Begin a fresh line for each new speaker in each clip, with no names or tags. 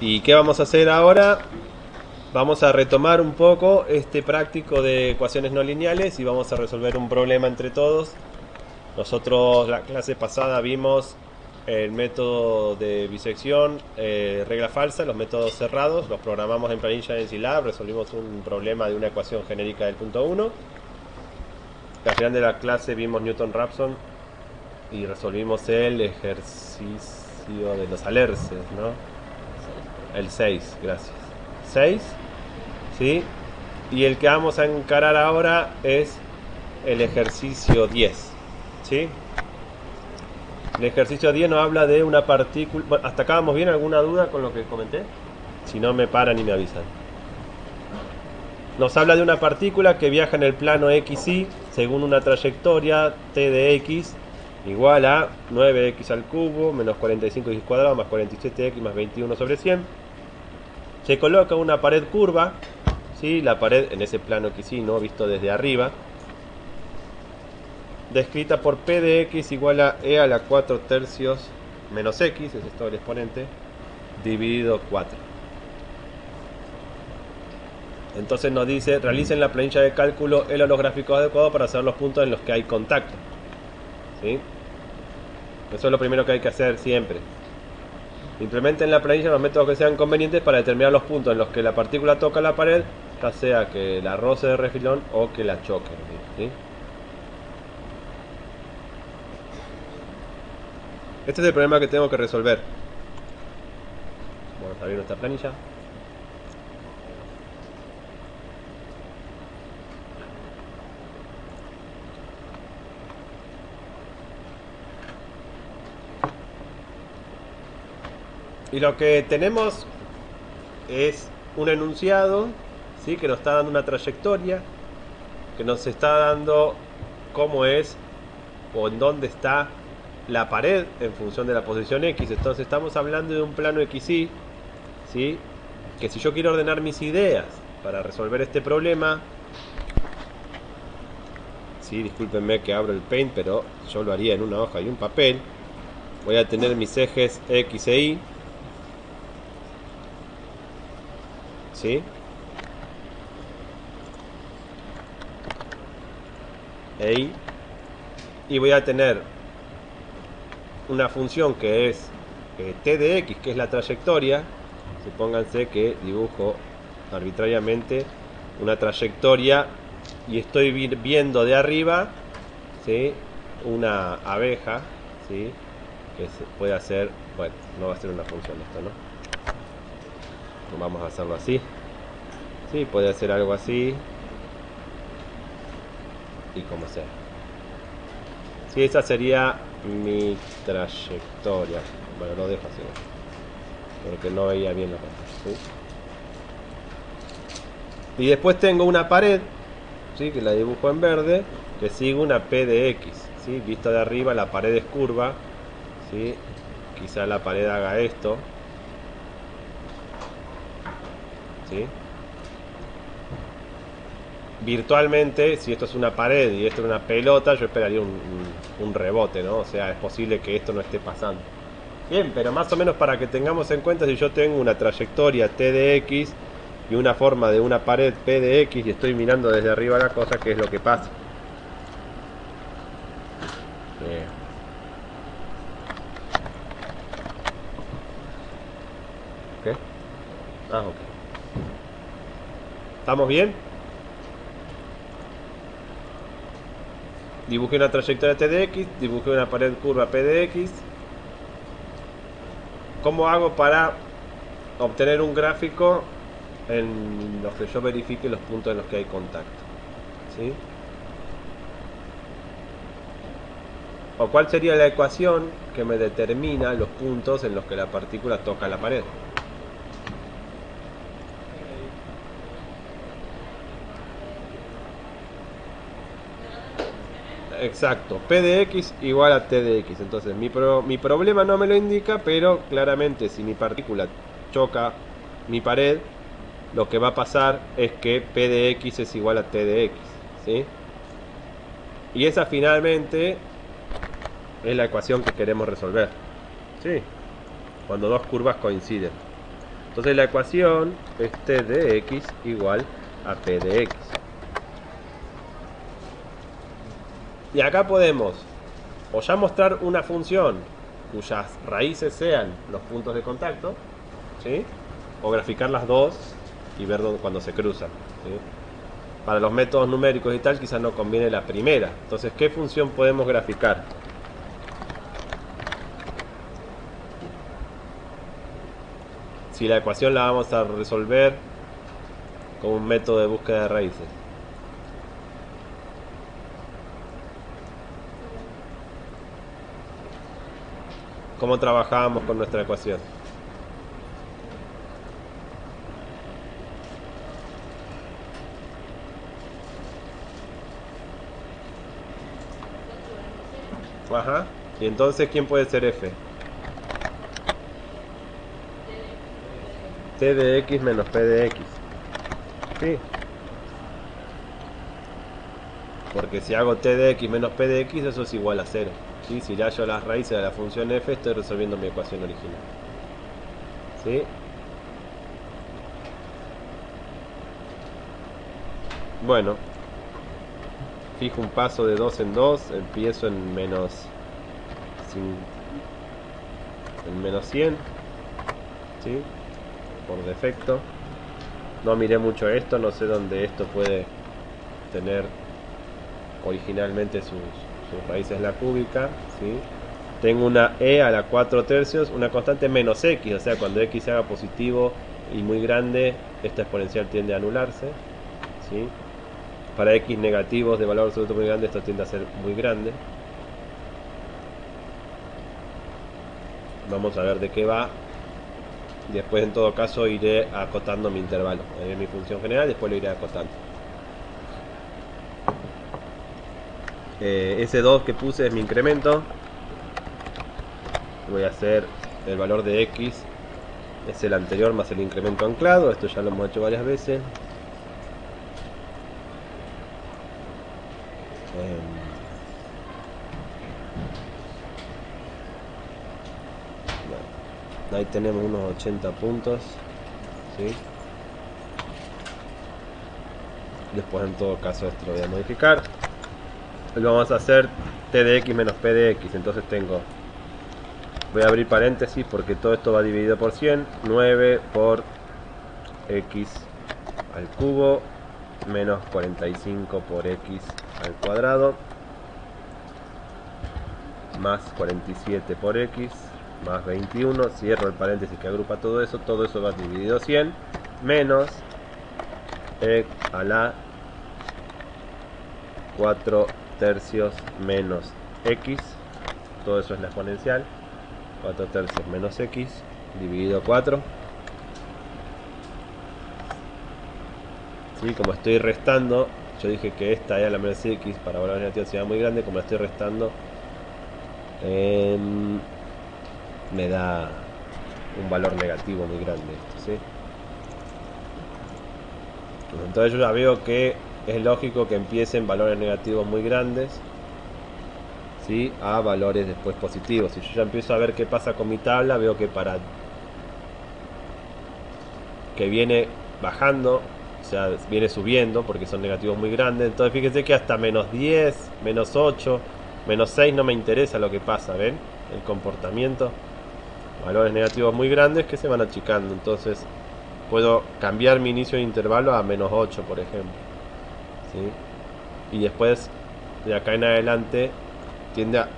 ¿Y qué vamos a hacer ahora? Vamos a retomar un poco este práctico de ecuaciones no lineales y vamos a resolver un problema entre todos. Nosotros la clase pasada vimos el método de bisección, regla falsa, los métodos cerrados, los programamos en planilla en Scilab, resolvimos un problema de una ecuación genérica del punto 1. Al final de la clase vimos Newton-Raphson y resolvimos el ejercicio de los alerces, ¿no? El 6, gracias. 6, ¿sí? Y el que vamos a encarar ahora es el ejercicio 10, ¿sí? El ejercicio 10 nos habla de una partícula... Bueno, ¿hasta acá vamos bien? ¿Alguna duda con lo que comenté? Si no, me paran y me avisan. Nos habla de una partícula que viaja en el plano XY según una trayectoria t de x igual a 9x al cubo menos 45x cuadrado más 47x más 21 sobre 100. Se coloca una pared curva, ¿sí? La pared en ese plano XY, ¿no? Visto desde arriba, descrita por P de X igual a E a la 4 tercios menos X, ese es todo el exponente, dividido 4. Entonces nos dice, realicen la planilla de cálculo en los gráficos adecuados para hacer los puntos en los que hay contacto, ¿sí? Eso es lo primero que hay que hacer siempre. Implementen la planilla los métodos que sean convenientes para determinar los puntos en los que la partícula toca la pared, ya sea que la roce de refilón o que la choque, ¿sí? Este es el problema que tengo que resolver. Vamos a abrir nuestra planilla. Y lo que tenemos es un enunciado, ¿sí? Que nos está dando una trayectoria, que nos está dando cómo es o en dónde está la pared en función de la posición X. Entonces estamos hablando de un plano XY, ¿sí? Que si yo quiero ordenar mis ideas para resolver este problema, ¿sí? Discúlpenme que abro el Paint, pero yo lo haría en una hoja y un papel. Voy a tener mis ejes X e Y, ¿sí? Y voy a tener una función que es t de x, que es la trayectoria. Supónganse que dibujo arbitrariamente una trayectoria y estoy viendo de arriba, ¿sí? Una abeja, ¿sí? Que puede hacer, bueno, no va a ser una función esto, ¿no? Vamos a hacerlo así, ¿sí? Puede hacer algo así y como sea. Sí, esa sería mi trayectoria. Bueno, lo dejo así, porque no veía bien la pantalla, ¿sí? Y después tengo una pared, ¿sí? Que la dibujo en verde, que sigue una P de X, ¿sí? Vista de arriba la pared es curva, ¿sí? Quizá la pared haga esto, ¿sí? Virtualmente, si esto es una pared y esto es una pelota, yo esperaría un rebote, ¿no? O sea, es posible que esto no esté pasando. Bien, pero más o menos para que tengamos en cuenta, si yo tengo una trayectoria t de x y una forma de una pared p de x y estoy mirando desde arriba la cosa, ¿qué es lo que pasa? ¿Qué? Ah, ok. ¿Estamos bien? Dibujé una trayectoria t de x, dibujé una pared curva p de x. ¿Cómo hago para obtener un gráfico en los que yo verifique los puntos en los que hay contacto? ¿Sí? ¿O cuál sería la ecuación que me determina los puntos en los que la partícula toca la pared? Exacto, P de X igual a T de X. Entonces mi problema no me lo indica, pero claramente si mi partícula choca mi pared, lo que va a pasar es que P de X es igual a T de X, ¿sí? Y esa finalmente es la ecuación que queremos resolver, ¿sí? Cuando dos curvas coinciden. Entonces la ecuación es t de x igual a p de x. Y acá podemos o ya mostrar una función cuyas raíces sean los puntos de contacto, ¿sí? O graficar las dos y ver cuando se cruzan, ¿sí? Para los métodos numéricos y tal quizás no conviene la primera. Entonces, ¿qué función podemos graficar? Si la ecuación la vamos a resolver con un método de búsqueda de raíces. ¿Cómo trabajábamos con nuestra ecuación? Ajá. Y entonces, ¿quién puede ser f? T de x menos p de x. Sí. Porque si hago t de x menos p de x, eso es igual a 0. ¿Sí? Si le hallo las raíces de la función f, estoy resolviendo mi ecuación original. ¿Sí? Bueno, fijo un paso de 2 en 2, empiezo en menos 100, ¿sí? Por defecto. No miré mucho esto, no sé dónde esto puede tener originalmente sus raíces en la cúbica, ¿sí? Tengo una e a la 4 tercios, una constante menos x, o sea, cuando x se haga positivo y muy grande, esta exponencial tiende a anularse, ¿sí? Para x negativos de valor absoluto muy grande, esto tiende a ser muy grande. Vamos a ver de qué va. Después, en todo caso, iré acotando mi intervalo. Mi función general, después lo iré acotando. Ese 2 que puse es mi incremento. Voy a hacer el valor de x, es el anterior más el incremento anclado. Esto ya lo hemos hecho varias veces. Ahí tenemos unos 80 puntos, ¿sí? Después, en todo caso, esto lo voy a modificar. Lo vamos a hacer t de x menos p de x. Entonces voy a abrir paréntesis porque todo esto va dividido por 100. 9 por x al cubo menos 45 por x al cuadrado más 47 por x más 21, cierro el paréntesis que agrupa todo eso va dividido 100 menos a la 4 tercios menos x, todo eso es la exponencial, 4 tercios menos x dividido 4. ¿Sí? Como estoy restando, yo dije que esta era la menos x para valores negativos sea muy grande, como la estoy restando me da un valor negativo muy grande esto, ¿sí? Entonces yo ya veo que es lógico que empiecen valores negativos muy grandes, ¿sí? A valores después positivos. Si yo ya empiezo a ver qué pasa con mi tabla, veo que viene bajando, o sea, viene subiendo porque son negativos muy grandes. Entonces fíjense que hasta menos 10, menos 8, menos 6 no me interesa lo que pasa, ¿ven? El comportamiento. Valores negativos muy grandes que se van achicando. Entonces puedo cambiar mi inicio de intervalo a menos 8, por ejemplo, ¿sí? Y después, de acá en adelante, tiende a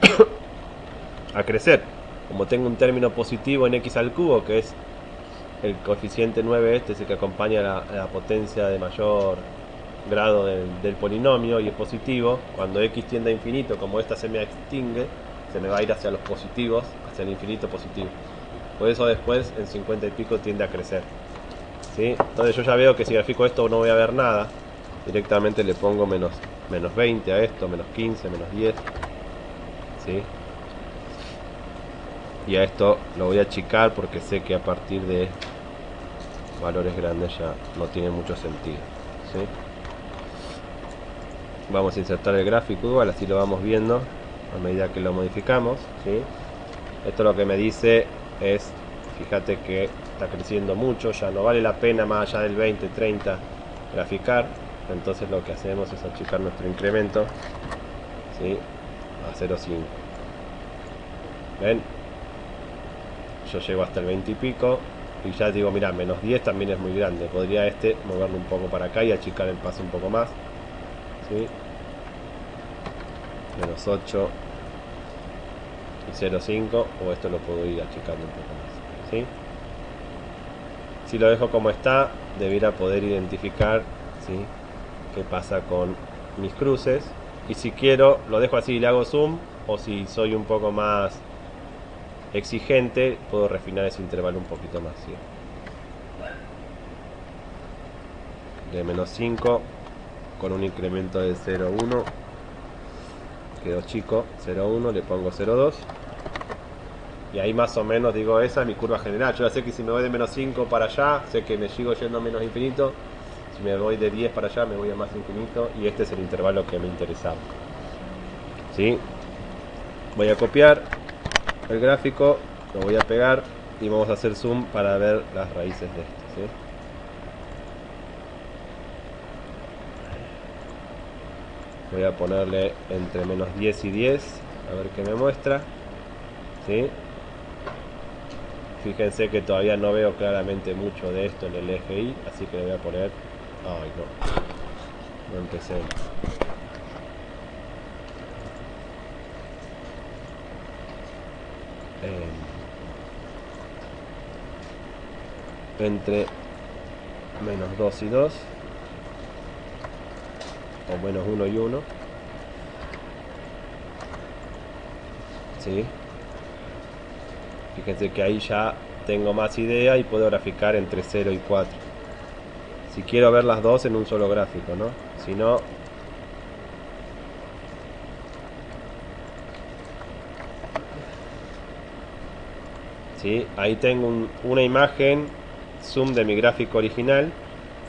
crecer. Como tengo un término positivo en x al cubo, que es el coeficiente 9, este es el que acompaña la potencia de mayor grado del polinomio y es positivo. Cuando x tiende a infinito, como esta se me extingue, se me va a ir hacia los positivos, hacia el infinito positivo. Por eso después en 50 y pico tiende a crecer, ¿sí? Entonces yo ya veo que si grafico esto no voy a ver nada. Directamente le pongo menos 20 a esto, menos 15, menos 10, ¿sí? Y a esto lo voy a achicar porque sé que a partir de valores grandes ya no tiene mucho sentido, ¿sí? Vamos a insertar el gráfico igual, así lo vamos viendo a medida que lo modificamos, ¿sí? Esto lo que me dice es Fíjate que está creciendo mucho, ya no vale la pena más allá del 20, 30 graficar. Entonces lo que hacemos es achicar nuestro incremento, ¿sí? A 0,5. ¿Ven? Yo llego hasta el 20 y pico y ya digo, mira, menos 10 también es muy grande. Podría moverlo un poco para acá y achicar el paso un poco más, ¿sí? Menos 8 y 0,5, o esto lo puedo ir achicando un poco más, ¿sí? Si lo dejo como está, debiera poder identificar, ¿sí?, qué pasa con mis cruces. Y si quiero, lo dejo así y le hago zoom, o si soy un poco más exigente, puedo refinar ese intervalo un poquito más, ¿sí? De menos 5 con un incremento de 0,1 quedó chico. 0,1, le pongo 0,2 y ahí más o menos digo, esa es mi curva general. Yo ya sé que si me voy de menos 5 para allá, sé que me sigo yendo a menos infinito. Si me voy de 10 para allá, me voy a más infinito, y este es el intervalo que me interesaba, ¿sí? Voy a copiar el gráfico, lo voy a pegar y vamos a hacer zoom para ver las raíces de esto, ¿sí? Voy a ponerle entre menos 10 y 10, a ver qué me muestra, ¿sí? Fíjense que todavía no veo claramente mucho de esto en el eje Y, así que le voy a poner... Ay, no empecemos. Entre menos 2 y 2, o menos 1 y 1, ¿sí? Fíjense que ahí ya tengo más idea y puedo graficar entre 0 y 4. Si quiero ver las dos en un solo gráfico, ¿no? Si no... ¿sí? Ahí tengo una imagen zoom de mi gráfico original,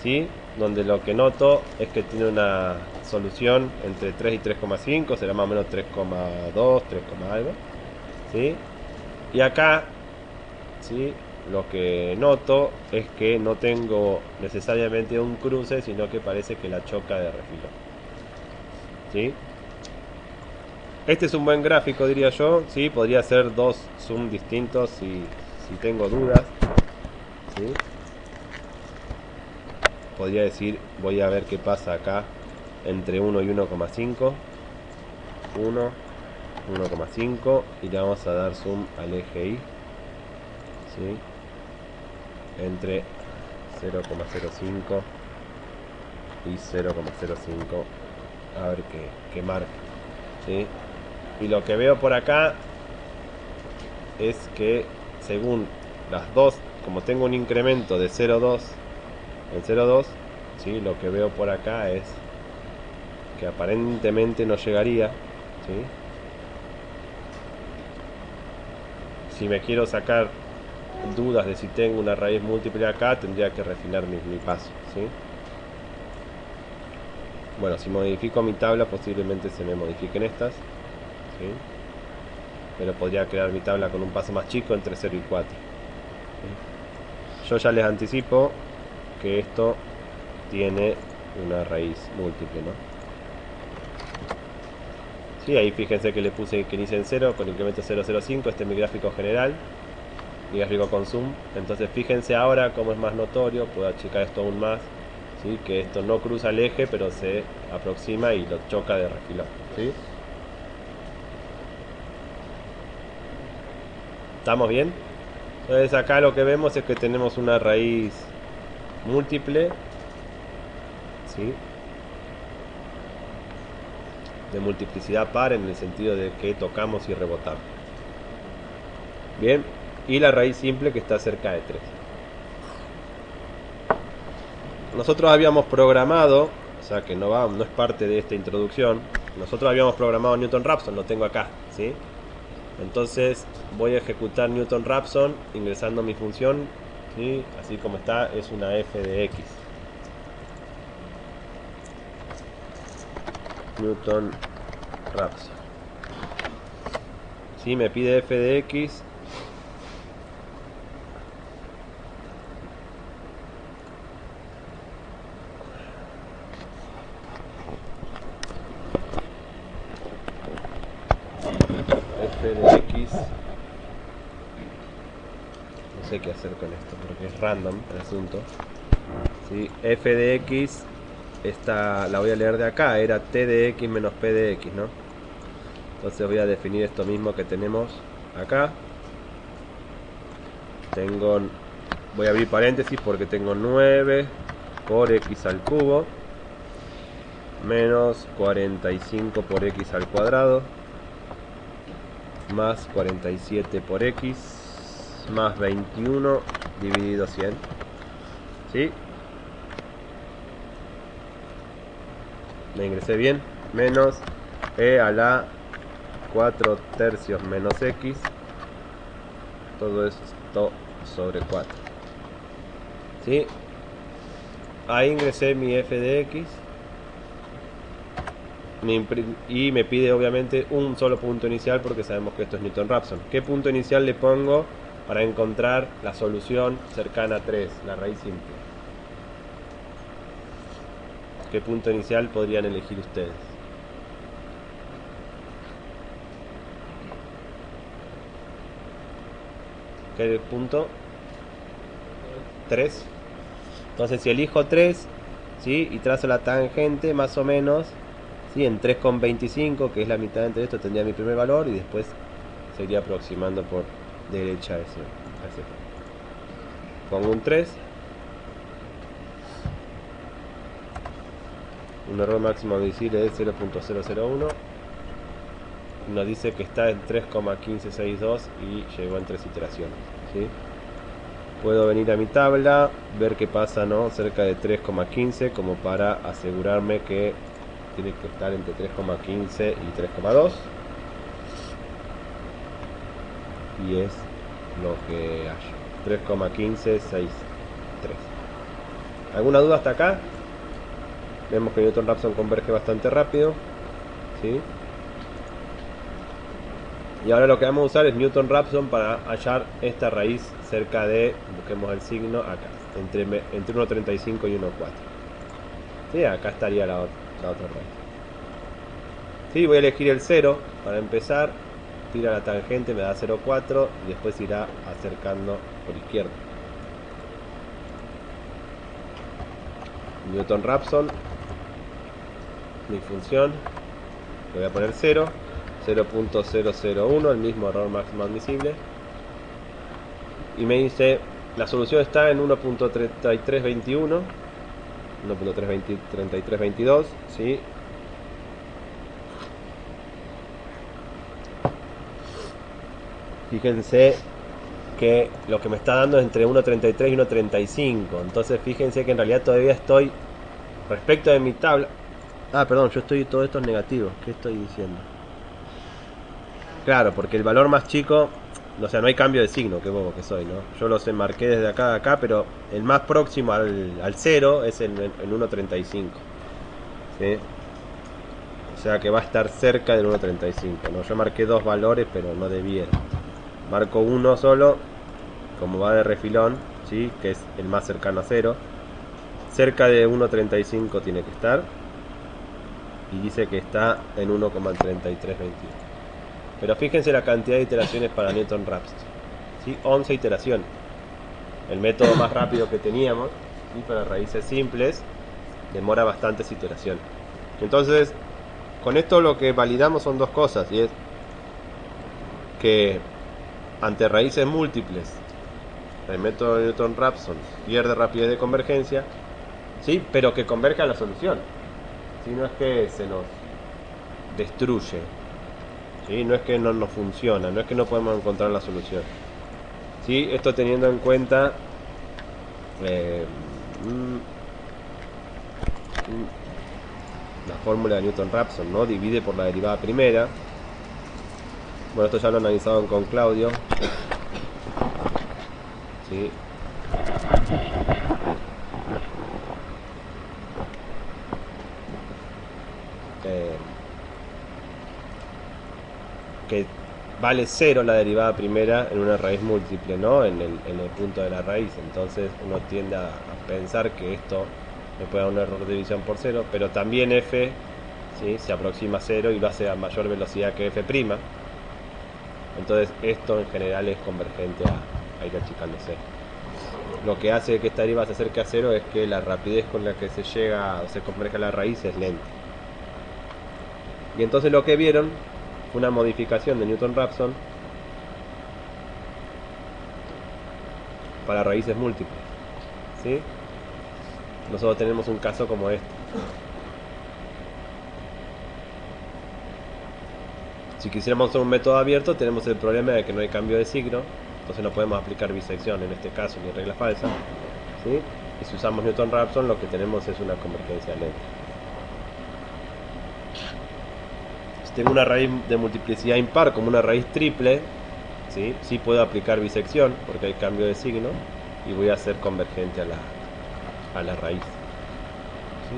¿sí?, donde lo que noto es que tiene una solución entre 3 y 3,5, será más o menos 3,2, 3, algo, ¿sí? Y acá, ¿sí?, lo que noto es que no tengo necesariamente un cruce, sino que parece que la choca de refilón, ¿sí? Este es un buen gráfico, diría yo, ¿sí? Podría ser dos zoom distintos si tengo dudas, ¿sí? Podría decir, voy a ver qué pasa acá entre 1 y 1,5, 1, 1,5, y le vamos a dar zoom al eje Y, ¿sí?, entre 0,05 y 0,05, a ver qué marca, ¿sí? Y lo que veo por acá es que según las dos, como tengo un incremento de 0,2 en 0,2, ¿sí?, lo que veo por acá es que aparentemente no llegaría, ¿sí? Si me quiero sacar dudas de si tengo una raíz múltiple acá, tendría que refinar mi paso, ¿sí? Bueno, si modifico mi tabla, posiblemente se me modifiquen estas, ¿sí? Pero podría crear mi tabla con un paso más chico entre 0 y 4, ¿sí? Yo ya les anticipo que esto tiene una raíz múltiple, ¿no? Sí, ahí fíjense que le puse que inicia en 0 con incremento 0,05. Este es mi gráfico general, mi gráfico con zoom. Entonces fíjense ahora cómo es más notorio. Puedo achicar esto aún más, ¿sí?, que esto no cruza el eje, pero se aproxima y lo choca de refilón, ¿sí? ¿Estamos bien? Entonces acá lo que vemos es que tenemos una raíz múltiple, ¿sí?, de multiplicidad par, en el sentido de que tocamos y rebotamos. Bien, y la raíz simple que está cerca de 3. Nosotros habíamos programado, o sea que no es parte de esta introducción, nosotros habíamos programado Newton-Raphson, lo tengo acá, ¿sí? Entonces voy a ejecutar Newton-Raphson ingresando mi función, ¿sí?, así como está, es una f de x. Newton-Raphson, ¿sí?, me pide f de x, No sé qué hacer con esto porque es random el asunto. ¿Sí? F de x, esta la voy a leer de acá, era t de x menos p de x, ¿no? Entonces voy a definir esto mismo que tenemos acá. Voy a abrir paréntesis porque tengo 9 por x al cubo menos 45 por x al cuadrado más 47 por x más 21 dividido 100. ¿Sí? Me ingresé bien. Menos e a la 4 tercios menos x. Todo esto sobre 4. ¿Sí? Ahí ingresé mi f de x. Y me pide obviamente un solo punto inicial porque sabemos que esto es Newton-Raphson. ¿Qué punto inicial le pongo para encontrar la solución cercana a 3, la raíz simple? ¿Qué punto inicial podrían elegir ustedes? ¿Qué punto? 3. Entonces si elijo 3, ¿sí? Y trazo la tangente más o menos, ¿sí? En 3,25, que es la mitad entre esto, tendría mi primer valor y después seguiría aproximando por derecha ese. Pongo un 3. Un error máximo admisible es 0.001. Nos dice que está en 3,1562 y llegó en 3 iteraciones, ¿sí? Puedo venir a mi tabla, ver qué pasa, ¿no? Cerca de 3,15 como para asegurarme que tiene que estar entre 3,15 y 3,2. Y es lo que hay. 3,1563. ¿Alguna duda hasta acá? Vemos que Newton-Raphson converge bastante rápido, ¿sí? Y ahora lo que vamos a usar es Newton-Raphson para hallar esta raíz cerca de, busquemos el signo acá, entre 1,35 y 1,4. Sí, acá estaría la otra raíz. Sí, voy a elegir el 0 para empezar. Tira la tangente, me da 0,4 y después irá acercando por izquierda. Newton-Raphson, mi función, le voy a poner 0. 0.001, el mismo error máximo admisible, y me dice la solución está en 1.3321, 1.3322, ¿sí? Fíjense que lo que me está dando es entre 1.33 y 1.35, entonces fíjense que en realidad todavía estoy respecto de mi tabla. Perdón, todo esto es negativo. ¿Qué estoy diciendo? Claro, porque el valor más chico, o sea, no hay cambio de signo, qué bobo que soy, ¿no? Yo los enmarqué desde acá a acá, pero el más próximo al 0 es el 1.35, ¿sí? O sea que va a estar cerca del 1.35, ¿no? Yo marqué dos valores, pero no debiera. Marco uno solo, como va de refilón, ¿sí? Que es el más cercano a 0. Cerca de 1.35 tiene que estar. Y dice que está en 1,3321. Pero fíjense la cantidad de iteraciones para Newton-Raphson, ¿sí? 11 iteraciones. El método más rápido que teníamos, ¿sí? Para raíces simples demora bastantes iteraciones. Entonces, con esto lo que validamos son dos cosas, y es que ante raíces múltiples el método de Newton-Raphson pierde rapidez de convergencia, ¿sí? Pero que converge a la solución, ¿sí? No es que se nos destruye, ¿sí? No es que no nos funciona, no es que no podemos encontrar la solución, ¿sí? Esto teniendo en cuenta la fórmula de Newton-Raphson, ¿no? Divide por la derivada primera. Bueno, esto ya lo analizaron con Claudio, ¿sí? Que vale 0 la derivada primera en una raíz múltiple, ¿no? En el punto de la raíz. Entonces uno tiende a pensar que esto me puede dar un error de división por 0, pero también f, ¿sí? Se aproxima a 0 y lo hace a mayor velocidad que f'. Entonces esto en general es convergente a ir achicándose. Lo que hace que esta derivada se acerque a cero es que la rapidez con la que se llega o se converge a la raíz es lenta. Y entonces lo que vieron fue una modificación de Newton-Raphson para raíces múltiples, ¿sí? Nosotros tenemos un caso como este. Si quisiéramos hacer un método abierto, tenemos el problema de que no hay cambio de signo, entonces no podemos aplicar bisección en este caso, ni regla falsa, ¿sí? Y si usamos Newton-Raphson, lo que tenemos es una convergencia lenta. Si tengo una raíz de multiplicidad impar como una raíz triple, ¿sí? Sí puedo aplicar bisección porque hay cambio de signo y voy a hacer convergente a la raíz, ¿sí?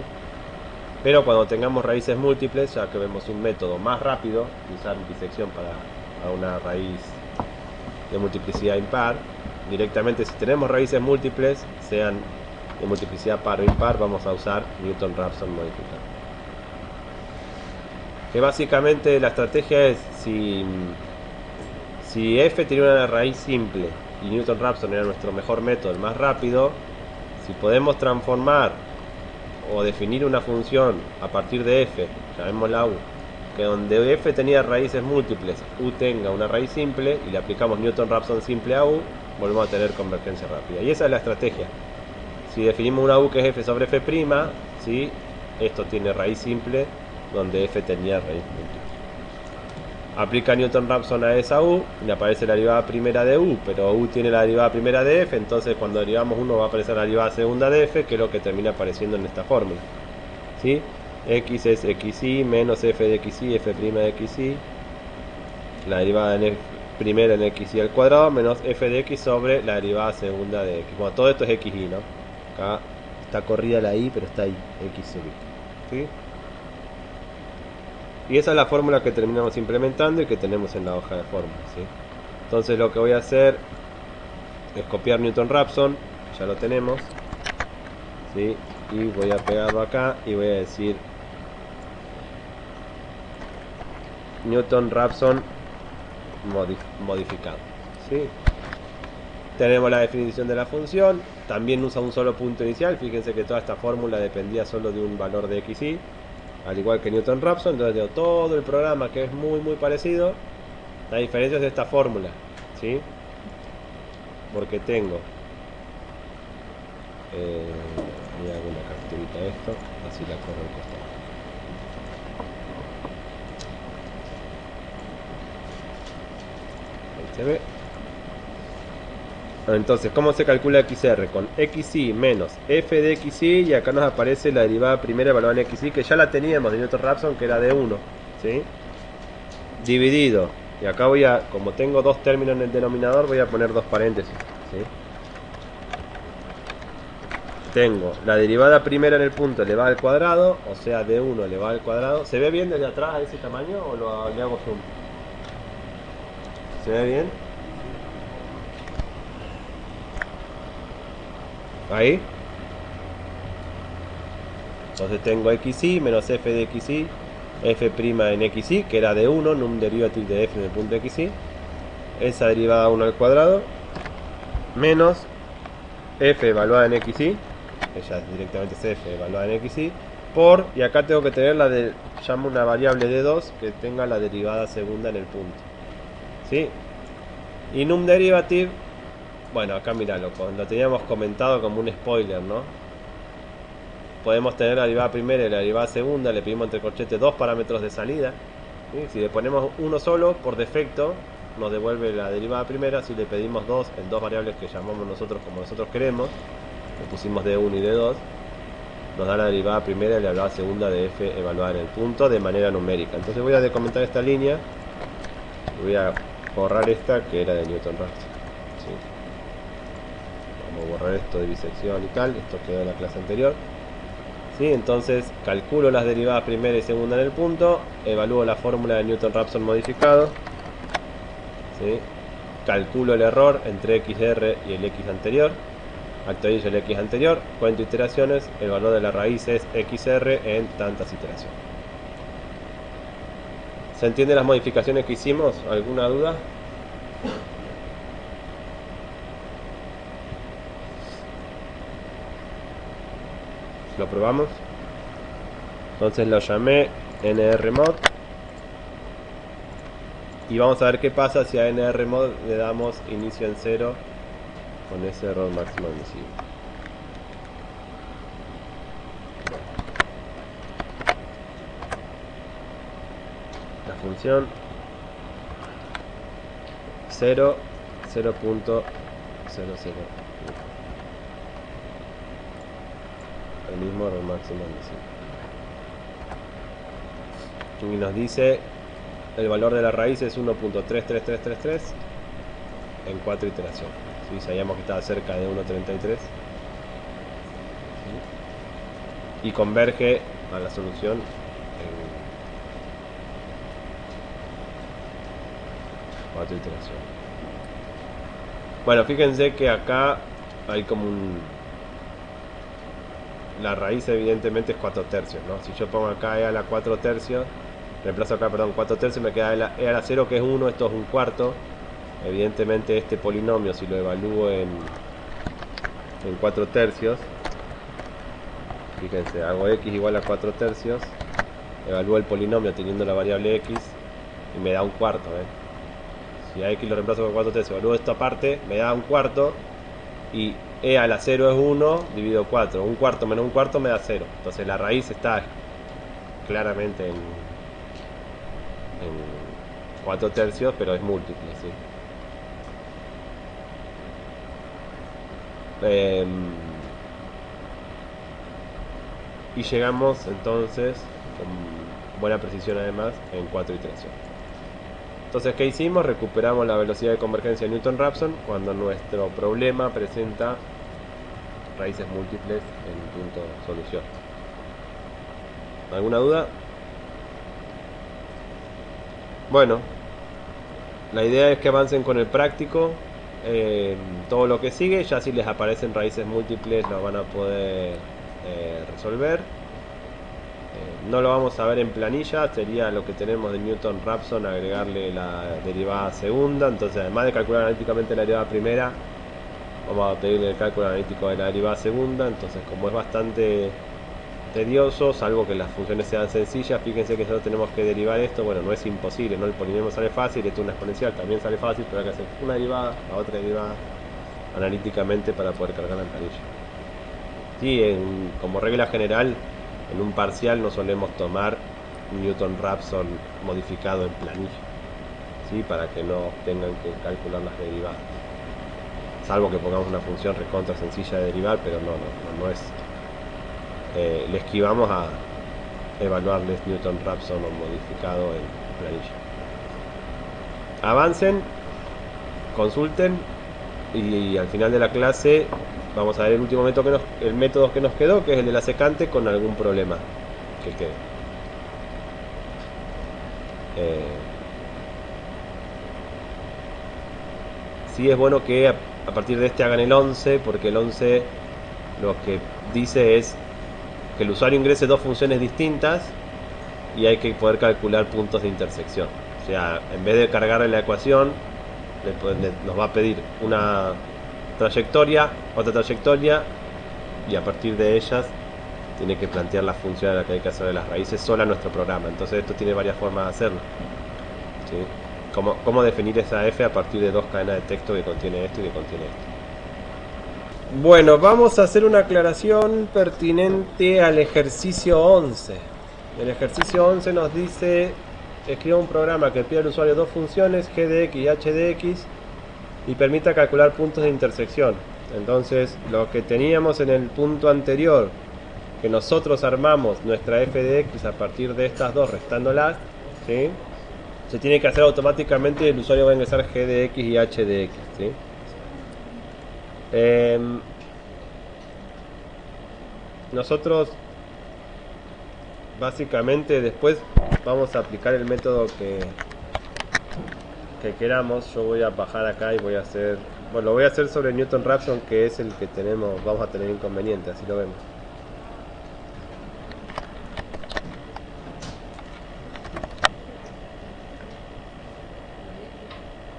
Pero cuando tengamos raíces múltiples, ya que vemos un método más rápido de usar bisección para una raíz de multiplicidad impar, directamente si tenemos raíces múltiples, sean de multiplicidad par o impar, vamos a usar Newton-Raphson modificado. Que básicamente la estrategia es, si f tiene una raíz simple y Newton-Raphson era nuestro mejor método, el más rápido, si podemos transformar o definir una función a partir de f, llamémosla u, que donde f tenía raíces múltiples, u tenga una raíz simple y le aplicamos Newton-Raphson simple a u, volvemos a tener convergencia rápida. Y esa es la estrategia. Si definimos una u que es f sobre f', ¿sí? Esto tiene raíz simple donde f tenía raíz múltiple. Aplica Newton-Raphson a esa u y le aparece la derivada primera de u, pero u tiene la derivada primera de f, entonces cuando derivamos 1 va a aparecer la derivada segunda de f, que es lo que termina apareciendo en esta fórmula, ¿sí? X es xy menos f de xy, f' de xy, la derivada en primera en xy al cuadrado, menos f de x sobre la derivada segunda de x. Bueno, todo esto es xy, ¿no? Acá está corrida la y, pero está ahí, x sub y, ¿sí? Y esa es la fórmula que terminamos implementando y que tenemos en la hoja de fórmulas, ¿sí? Entonces lo que voy a hacer es copiar Newton-Raphson, ya lo tenemos, ¿sí? Y voy a pegarlo acá y voy a decir Newton-Raphson modificado, ¿sí? Tenemos la definición de la función, también usa un solo punto inicial, fíjense que toda esta fórmula dependía solo de un valor de xy, al igual que Newton-Raphson, entonces tengo todo el programa que es muy parecido. La diferencia es de esta fórmula, ¿sí? Porque tengo voy a hacer una capturita de esto, así la corro al costado. Ahí se ve. Entonces, ¿cómo se calcula XR? Con XY menos f de XY, y acá nos aparece la derivada primera evaluada en XY, que ya la teníamos de Newton-Raphson, que era de 1, ¿sí? Dividido, y acá voy a, como tengo dos términos en el denominador, voy a poner dos paréntesis, ¿sí? Tengo la derivada primera en el punto elevada al cuadrado, o sea, de 1 elevado al cuadrado. ¿Se ve bien desde atrás a ese tamaño o le hago zoom? ¿Se ve bien? Ahí. Entonces tengo xy menos f de xy, f' en xy, que era de 1, num derivative de f en el punto xy, esa derivada 1 al cuadrado, menos f evaluada en xy, ella directamente es f evaluada en xy, por, y acá tengo que tener la de, llamo una variable de 2 que tenga la derivada segunda en el punto, ¿sí? Y num derivative, bueno, acá miralo, lo teníamos comentado como un spoiler, ¿no? Podemos tener la derivada primera y la derivada segunda, le pedimos entre corchetes dos parámetros de salida, ¿sí? Si le ponemos uno solo, por defecto nos devuelve la derivada primera. Si le pedimos dos en dos variables que llamamos nosotros como nosotros queremos, le pusimos de 1 y de 2, nos da la derivada primera y la derivada segunda de f evaluada en el punto de manera numérica. Entonces voy a descomentar esta línea y voy a borrar esta que era de Newton-Raphson, ¿sí? Vamos a borrar esto de bisección y tal, esto quedó en la clase anterior, ¿sí? Entonces calculo las derivadas primera y segunda en el punto, evalúo la fórmula de Newton-Raphson modificado, ¿sí? Calculo el error entre XR y el X anterior, actualizo el X anterior, cuento iteraciones, el valor de la raíz es XR en tantas iteraciones. ¿Se entienden las modificaciones que hicimos? ¿Alguna duda? Lo probamos. Entonces lo llamé nrmod. Y vamos a ver qué pasa si a nrmod le damos inicio en 0 con ese error máximo admisible. La función 0, 0.00. El mismo error máximo admisible. Y nos dice el valor de la raíz es 1.33333 en 4 iteraciones. ¿Sí? Sabíamos que estaba cerca de 1.33. ¿Sí? Y converge a la solución en 4 iteraciones. Bueno, fíjense que acá hay como la raíz evidentemente es 4 tercios, ¿no? Si yo pongo acá e a la 4 tercios, reemplazo acá, perdón, 4 tercios, me queda e a la 0 que es 1, esto es un cuarto. Evidentemente este polinomio, si lo evalúo en 4 tercios, fíjense, hago x igual a 4 tercios, evalúo el polinomio teniendo la variable x y me da un cuarto, ¿eh? Si a x lo reemplazo por 4 tercios, evalúo esto aparte, me da un cuarto, y e a la 0 es 1, divido 4, un cuarto menos un cuarto me da 0. Entonces la raíz está claramente en 4 tercios, pero es múltiple, ¿sí? Y llegamos entonces, con buena precisión además, en 4 iteraciones. Entonces, ¿qué hicimos? Recuperamos la velocidad de convergencia de Newton-Raphson cuando nuestro problema presenta raíces múltiples en punto solución. ¿Alguna duda? Bueno, la idea es que avancen con el práctico. Todo lo que sigue, ya si les aparecen raíces múltiples lo van a poder resolver. No lo vamos a ver en planilla, sería lo que tenemos de Newton-Raphson, agregarle la derivada segunda. Entonces, además de calcular analíticamente la derivada primera, vamos a pedirle el cálculo analítico de la derivada segunda. Entonces, como es bastante tedioso, salvo que las funciones sean sencillas, fíjense que solo tenemos que derivar esto. Bueno, no es imposible, ¿no? El polinomio sale fácil, esto es una exponencial, también sale fácil, pero hay que hacer una derivada, la otra derivada analíticamente para poder cargar la planilla. Sí, como regla general, en un parcial no solemos tomar Newton-Raphson modificado en planilla, ¿sí? Para que no tengan que calcular las derivadas, salvo que pongamos una función recontra sencilla de derivar, pero no es. Le esquivamos a evaluarles Newton-Raphson o modificado en planilla. Avancen, consulten y al final de la clase vamos a ver el último método el método que nos quedó, que es el de la secante, con algún problema que quede. Sí es bueno que a partir de este hagan el 11, porque el 11 lo que dice es que el usuario ingrese dos funciones distintas y hay que poder calcular puntos de intersección. O sea, en vez de cargarle la ecuación, nos va a pedir una trayectoria, otra trayectoria, y a partir de ellas tiene que plantear la función a la que hay que hacer de las raíces sola nuestro programa. Entonces esto tiene varias formas de hacerlo, ¿sí? ¿Cómo definir esa f a partir de dos cadenas de texto que contiene esto y que contiene esto? Bueno, vamos a hacer una aclaración pertinente al ejercicio 11. El ejercicio 11 nos dice: escriba un programa que pida al usuario dos funciones, g de x y h de x, y permita calcular puntos de intersección. Entonces, lo que teníamos en el punto anterior, que nosotros armamos nuestra f de x a partir de estas dos restándolas, ¿sí? Se tiene que hacer automáticamente y el usuario va a ingresar g de x y h de x, ¿sí? Nosotros básicamente después vamos a aplicar el método que queramos. Yo voy a bajar acá y voy a hacer, bueno, lo voy a hacer sobre Newton-Raphson, que es el que vamos a tener inconveniente, así lo vemos.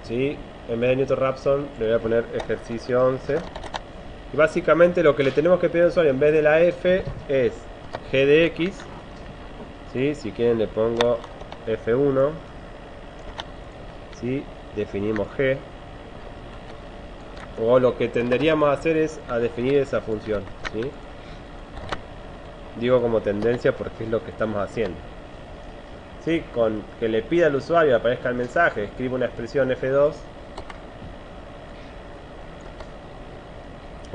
¿Sí? En vez de Newton-Raphson le voy a poner ejercicio 11. Y básicamente lo que le tenemos que pedir al usuario en vez de la f es g de x, ¿sí? Si quieren le pongo f1, ¿sí? Definimos g, o lo que tenderíamos a hacer es a definir esa función, ¿sí? Digo como tendencia porque es lo que estamos haciendo, ¿sí? Con que le pida al usuario aparezca el mensaje, escribo una expresión f2,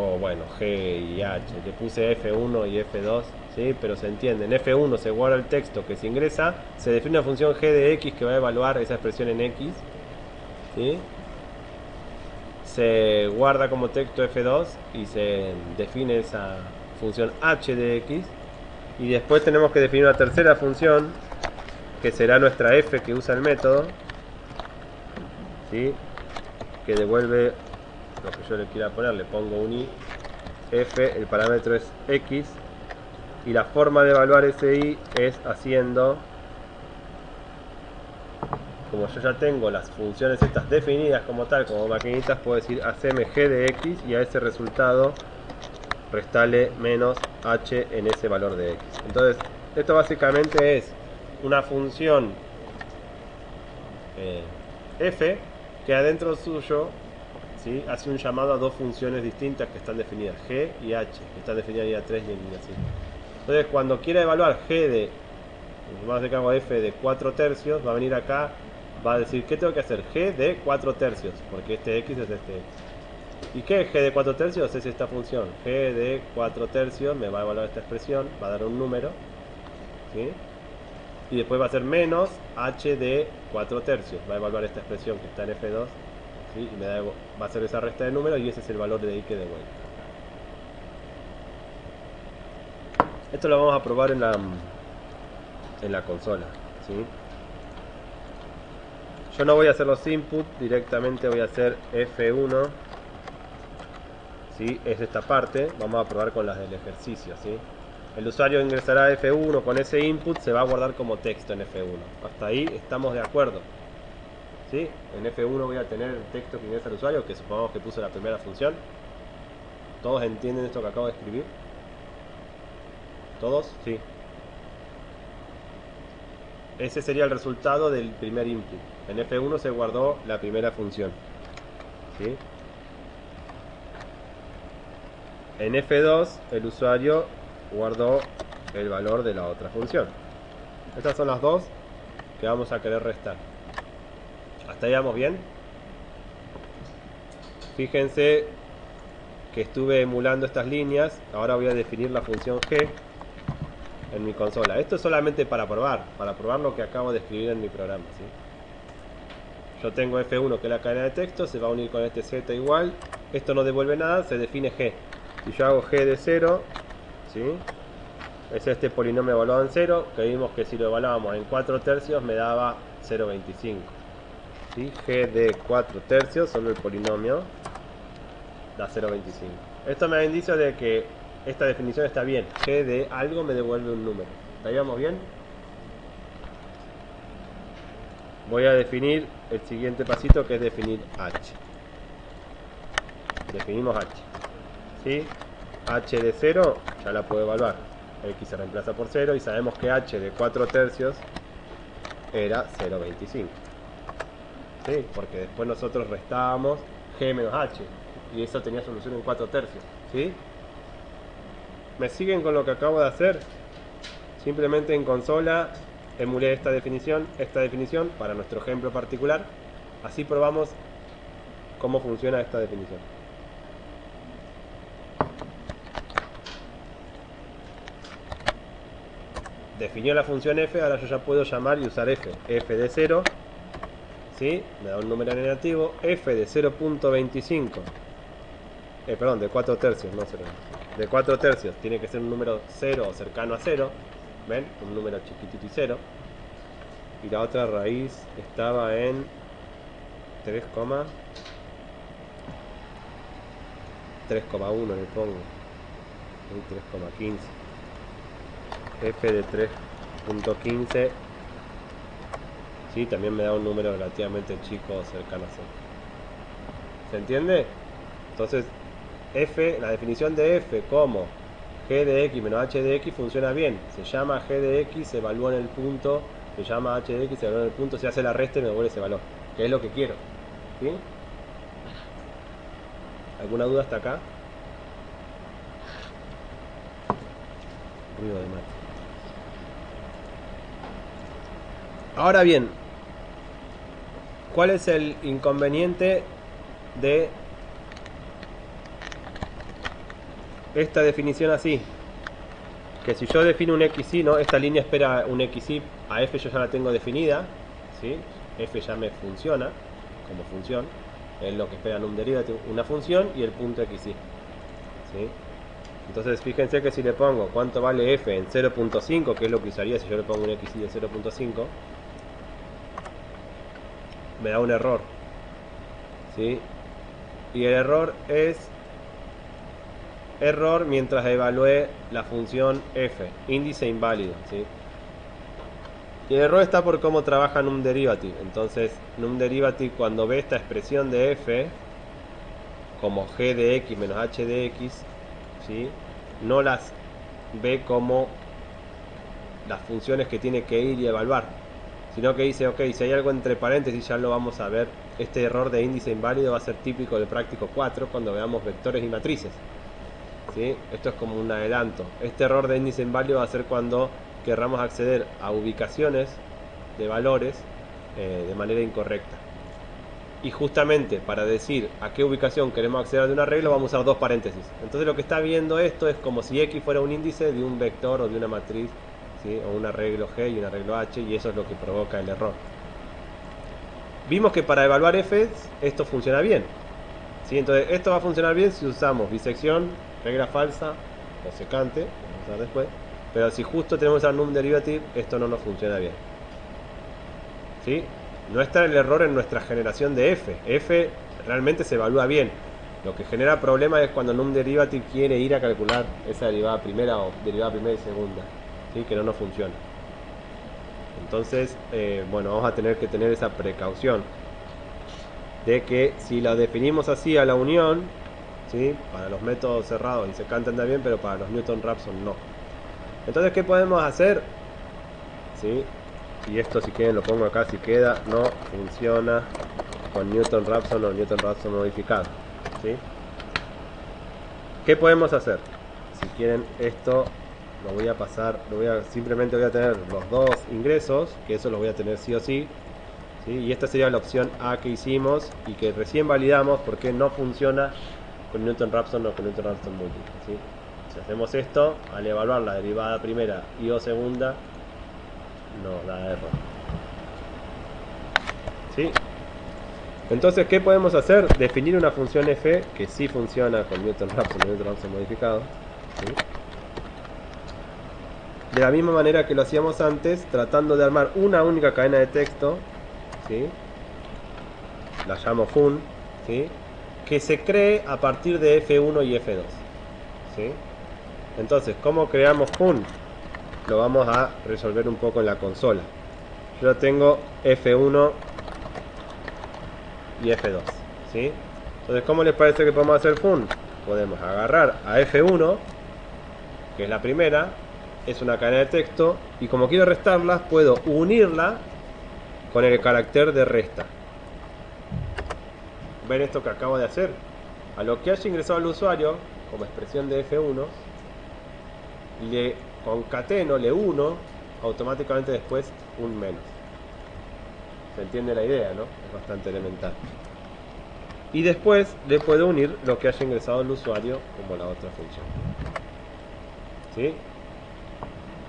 o bueno, g y h, le puse f1 y f2, ¿sí? Pero se entiende, en f1 se guarda el texto que se ingresa, se define una función g de x que va a evaluar esa expresión en x, ¿sí? Se guarda como texto f2 y se define esa función h de x, y después tenemos que definir una tercera función que será nuestra f que usa el método, ¿sí? Que devuelve lo que yo le quiera poner, le pongo un i, f, el parámetro es x, y la forma de evaluar ese i es haciendo, como yo ya tengo las funciones estas definidas como tal, como maquinitas, puedo decir haceme g de x y a ese resultado restale menos h en ese valor de x. Entonces, esto básicamente es una función f que adentro suyo, ¿sí? Hace un llamado a dos funciones distintas que están definidas, g y h, que están definidas en línea 3 y en línea 5. Entonces, cuando quiera evaluar g de, vamos a hacer que hago f de 4 tercios, va a venir acá, va a decir, ¿qué tengo que hacer? G de 4 tercios, porque este x es este x. ¿Y qué es g de 4 tercios? Es esta función. G de 4 tercios me va a evaluar esta expresión, va a dar un número, ¿sí? Y después va a ser menos h de 4 tercios, va a evaluar esta expresión que está en f2, ¿sí? Y va a hacer esa resta de números y ese es el valor de i que devuelve. Esto lo vamos a probar en la consola, ¿sí? Yo no voy a hacer los inputs, directamente voy a hacer f1, ¿sí? Es esta parte, vamos a probar con las del ejercicio, ¿sí? El usuario ingresará f1 con ese input, se va a guardar como texto en f1. Hasta ahí estamos de acuerdo, ¿sí? En f1 voy a tener el texto que ingresa el usuario, que supongamos que puso la primera función. ¿Todos entienden esto que acabo de escribir? ¿Todos? Sí. Ese sería el resultado del primer input. En f1 se guardó la primera función, ¿sí? En f2 el usuario guardó el valor de la otra función. Estas son las dos que vamos a querer restar. ¿Hasta ahí vamos bien? Fíjense que estuve emulando estas líneas. Ahora voy a definir la función g en mi consola. Esto es solamente para probar lo que acabo de escribir en mi programa, ¿sí? Yo tengo f1 que es la cadena de texto, se va a unir con este z igual. Esto no devuelve nada, se define g. Si yo hago g de 0, ¿sí? Es este polinomio evaluado en 0, que vimos que si lo evaluábamos en 4 tercios me daba 0,25. ¿Sí? G de 4 tercios, solo el polinomio, da 0,25. Esto me da indicio de que esta definición está bien. G de algo me devuelve un número. ¿Ahí vamos bien? Voy a definir el siguiente pasito, que es definir h. Definimos h, ¿sí? H de 0 ya la puedo evaluar. X se reemplaza por 0 y sabemos que h de 4 tercios era 0,25. ¿Sí? Porque después nosotros restábamos g menos h y eso tenía solución en 4 tercios. ¿Sí? ¿Me siguen con lo que acabo de hacer? Simplemente en consola emulé esta definición para nuestro ejemplo particular. Así probamos cómo funciona esta definición. Definió la función f, ahora yo ya puedo llamar y usar f. F de 0, ¿sí? Me da un número negativo. F de 0.25, perdón, de 4 tercios, no 0. De 4 tercios tiene que ser un número 0 o cercano a 0. ¿Ven? Un número chiquitito y 0. Y la otra raíz estaba en 3,1 le pongo. 3,15. F de 3.15, sí, también me da un número relativamente chico, cercano a 0. ¿Se entiende? Entonces, f, la definición de f como g de x menos h de x funciona bien. Se llama g de x, se evalúa en el punto, se llama h de x, se evalúa en el punto, se hace la resta y me devuelve ese valor, que es lo que quiero. ¿Sí? ¿Alguna duda hasta acá? Ruido de mate. Ahora bien, ¿cuál es el inconveniente de esta definición así? Que si yo defino un xy, ¿no? Esta línea espera un xy, a f yo ya la tengo definida, ¿sí? F ya me funciona como función, es lo que espera en un derivativo, una función y el punto xy, ¿sí? Entonces fíjense que si le pongo cuánto vale f en 0.5, que es lo que usaría si yo le pongo un xy de 0.5, me da un error, ¿sí? Y el error es error mientras evalúe la función f, índice inválido, ¿sí? Y el error está por cómo trabaja num derivative. Entonces, num derivative cuando ve esta expresión de f como g de x menos h de x, ¿sí? No las ve como las funciones que tiene que ir y evaluar, sino que dice, ok, si hay algo entre paréntesis ya lo vamos a ver. Este error de índice inválido va a ser típico del práctico 4 cuando veamos vectores y matrices, ¿sí? Esto es como un adelanto. Este error de índice inválido va a ser cuando querramos acceder a ubicaciones de valores de manera incorrecta. Y justamente para decir a qué ubicación queremos acceder de un arreglo vamos a usar dos paréntesis. Entonces lo que está viendo esto es como si x fuera un índice de un vector o de una matriz, ¿sí? O un arreglo g y un arreglo h, y eso es lo que provoca el error. Vimos que para evaluar f esto funciona bien, ¿sí? Entonces esto va a funcionar bien si usamos bisección, regla falsa o secante, vamos a ver después. Pero si justo tenemos que usar num derivative, esto no nos funciona bien, ¿sí? No está el error en nuestra generación de f. F realmente se evalúa bien. Lo que genera problemas es cuando num derivative quiere ir a calcular esa derivada primera o derivada primera y segunda, ¿sí? Que no nos funciona. Entonces, bueno, vamos a tener que tener esa precaución de que si la definimos así a la unión, ¿sí? Para los métodos cerrados y se cantan también, pero para los Newton-Raphson no. Entonces, ¿qué podemos hacer? ¿Sí? Y esto, si quieren, lo pongo acá, si queda, no funciona con Newton-Raphson o Newton-Raphson modificado, ¿sí? ¿Qué podemos hacer? Si quieren, esto lo voy a pasar, simplemente voy a tener los dos ingresos, que eso los voy a tener sí o sí, ¿sí? Y esta sería la opción A que hicimos y que recién validamos porque no funciona con Newton-Raphson o con Newton-Raphson múltiple, ¿sí? Si hacemos esto, al evaluar la derivada primera y o segunda, nos da error, ¿sí? Entonces, ¿qué podemos hacer? Definir una función f que sí funciona con Newton-Raphson o Newton-Raphson modificado, ¿sí? De la misma manera que lo hacíamos antes, tratando de armar una única cadena de texto, ¿sí? La llamo fun, ¿sí? Que se cree a partir de f1 y f2, ¿sí? Entonces, ¿cómo creamos fun? Lo vamos a resolver un poco en la consola. Yo tengo f1 y f2, ¿sí? Entonces, ¿cómo les parece que podemos hacer fun? Podemos agarrar a f1, que es la primera, es una cadena de texto, y como quiero restarlas, puedo unirla con el carácter de resta. ¿Ven esto que acabo de hacer? A lo que haya ingresado el usuario como expresión de f1, le concateno, le uno automáticamente después un menos. ¿Se entiende la idea, no? Es bastante elemental. Y después le puedo unir lo que haya ingresado el usuario como la otra función, ¿sí?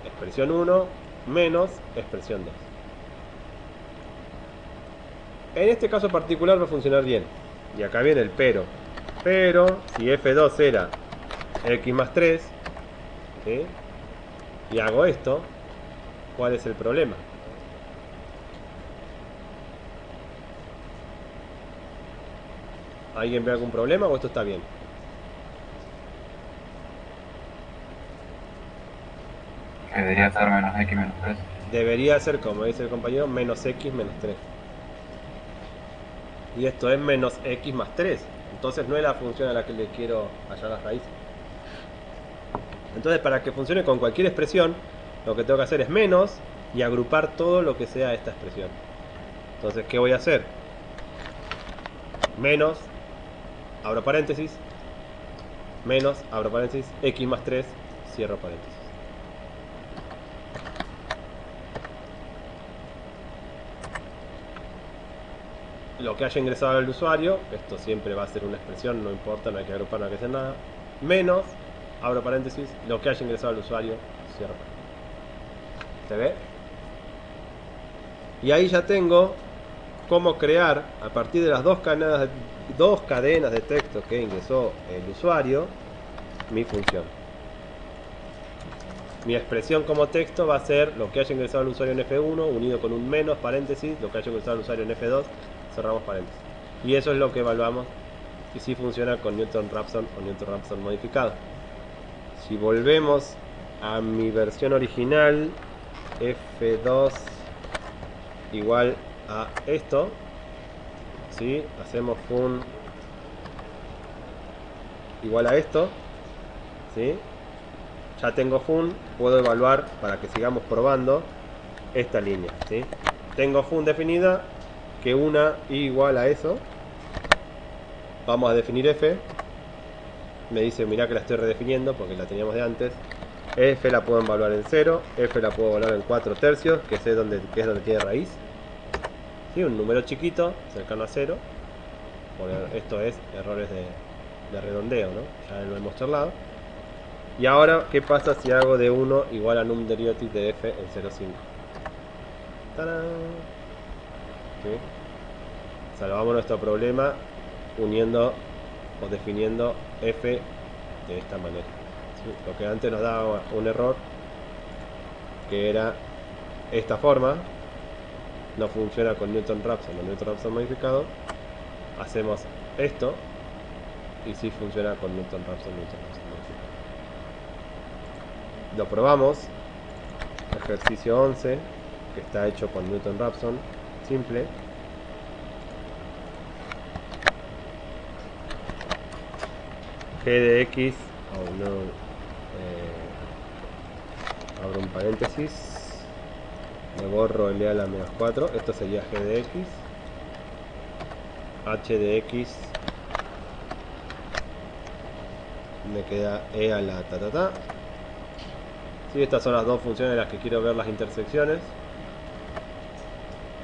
Expresión 1 menos expresión 2. En este caso particular va a funcionar bien. Y acá viene el pero. Pero si f2 era x más 3, ¿sí? Y hago esto, ¿cuál es el problema? ¿Alguien ve algún problema o esto está bien?
Que debería ser menos x menos 3.
Debería ser, como dice el compañero, menos x menos 3. Y esto es menos x más 3. Entonces no es la función a la que le quiero hallar las raíces. Entonces, para que funcione con cualquier expresión, lo que tengo que hacer es menos y agrupar todo lo que sea esta expresión. Entonces, ¿qué voy a hacer? Menos, abro paréntesis, menos, abro paréntesis, x más 3, cierro paréntesis. Lo que haya ingresado al usuario, esto siempre va a ser una expresión, no importa, no hay que agrupar, no hay que hacer nada, menos, abro paréntesis, lo que haya ingresado al usuario, cierro paréntesis. ¿Se ve? Y ahí ya tengo cómo crear, a partir de las dos cadenas de texto que ingresó el usuario, mi función. Mi expresión como texto va a ser lo que haya ingresado el usuario en F1 unido con un menos paréntesis, lo que haya ingresado el usuario en F2, cerramos paréntesis. Y eso es lo que evaluamos y si funciona con Newton-Raphson o Newton-Raphson modificado. Si volvemos a mi versión original, F2 igual a esto, ¿sí? Hacemos fun igual a esto, ¿sí? Ya tengo fun, puedo evaluar para que sigamos probando esta línea, ¿sí? Tengo fun definida, que una igual a eso. Vamos a definir f. Me dice, mirá que la estoy redefiniendo porque la teníamos de antes. F la puedo evaluar en 0, F la puedo evaluar en 4/3, que es donde tiene raíz. ¿Sí? Un número chiquito, cercano a 0. Porque esto es errores de redondeo, ¿no? Ya lo hemos charlado. Y ahora, ¿qué pasa si hago de 1 igual a num derivative de f en 0,5? ¡Tarán! ¿Sí? Salvamos nuestro problema uniendo o definiendo f de esta manera. ¿Sí? Lo que antes nos daba un error, que era esta forma, no funciona con Newton-Raphson o Newton-Raphson modificado. Hacemos esto y sí funciona con Newton-Raphson modificado. Lo probamos. Ejercicio 11, que está hecho con Newton-Raphson simple. G de x, oh no, abro un paréntesis, me borro el e a la menos 4, esto sería g de x, h de x, me queda e a la ta. Sí, estas son las dos funciones de las que quiero ver las intersecciones.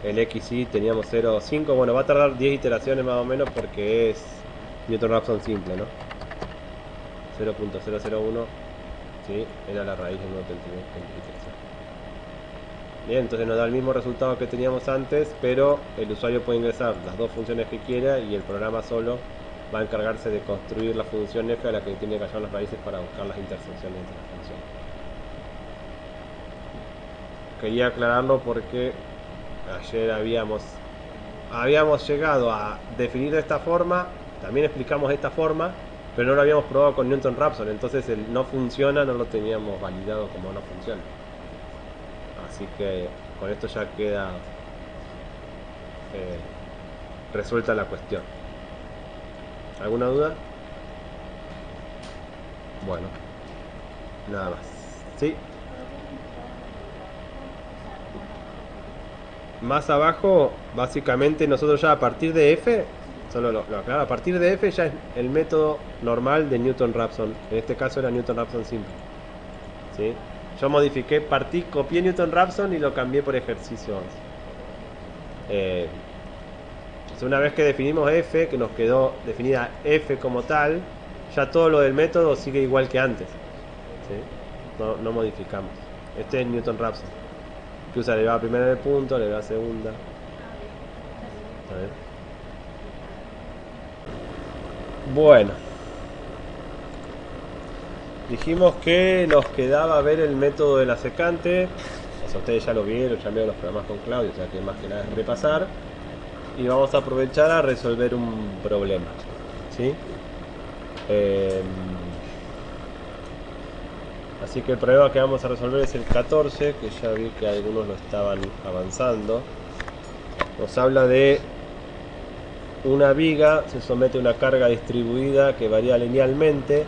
El x y teníamos 0,5, bueno, va a tardar 10 iteraciones más o menos porque es Newton-Raphson simple, ¿no? 0.001, sí, era la raíz del 1/32 iteración. Bien, entonces nos da el mismo resultado que teníamos antes, pero el usuario puede ingresar las dos funciones que quiera y el programa solo va a encargarse de construir la función f a la que tiene que hallar las raíces para buscar las intersecciones entre las funciones. Quería aclararlo porque ayer habíamos llegado a definir de esta forma, también explicamos esta forma, pero no lo habíamos probado con Newton-Raphson, entonces el no funciona no lo teníamos validado como no funciona. Así que con esto ya queda resuelta la cuestión. ¿Alguna duda? Bueno, nada más. ¿Sí? Más abajo, básicamente nosotros ya a partir de f, solo lo aclaro, a partir de f ya es el método normal de Newton-Raphson. En este caso era Newton-Raphson simple, ¿sí? Yo modifiqué, copié Newton-Raphson y lo cambié por ejercicio 11. Una vez que definimos f, que nos quedó definida f como tal, ya todo lo del método sigue igual que antes, ¿sí? No modificamos. Este es Newton-Raphson, que usa la elevada primera en el punto, la elevada segunda. Bueno, dijimos que nos quedaba ver el método de la secante. O sea, ustedes ya lo vieron, ya vieron los programas con Claudio, o sea que más que nada es repasar. Y vamos a aprovechar a resolver un problema, ¿sí? Así que el problema que vamos a resolver es el 14, que ya vi que algunos lo estaban avanzando. Nos habla de una viga se somete a una carga distribuida que varía linealmente.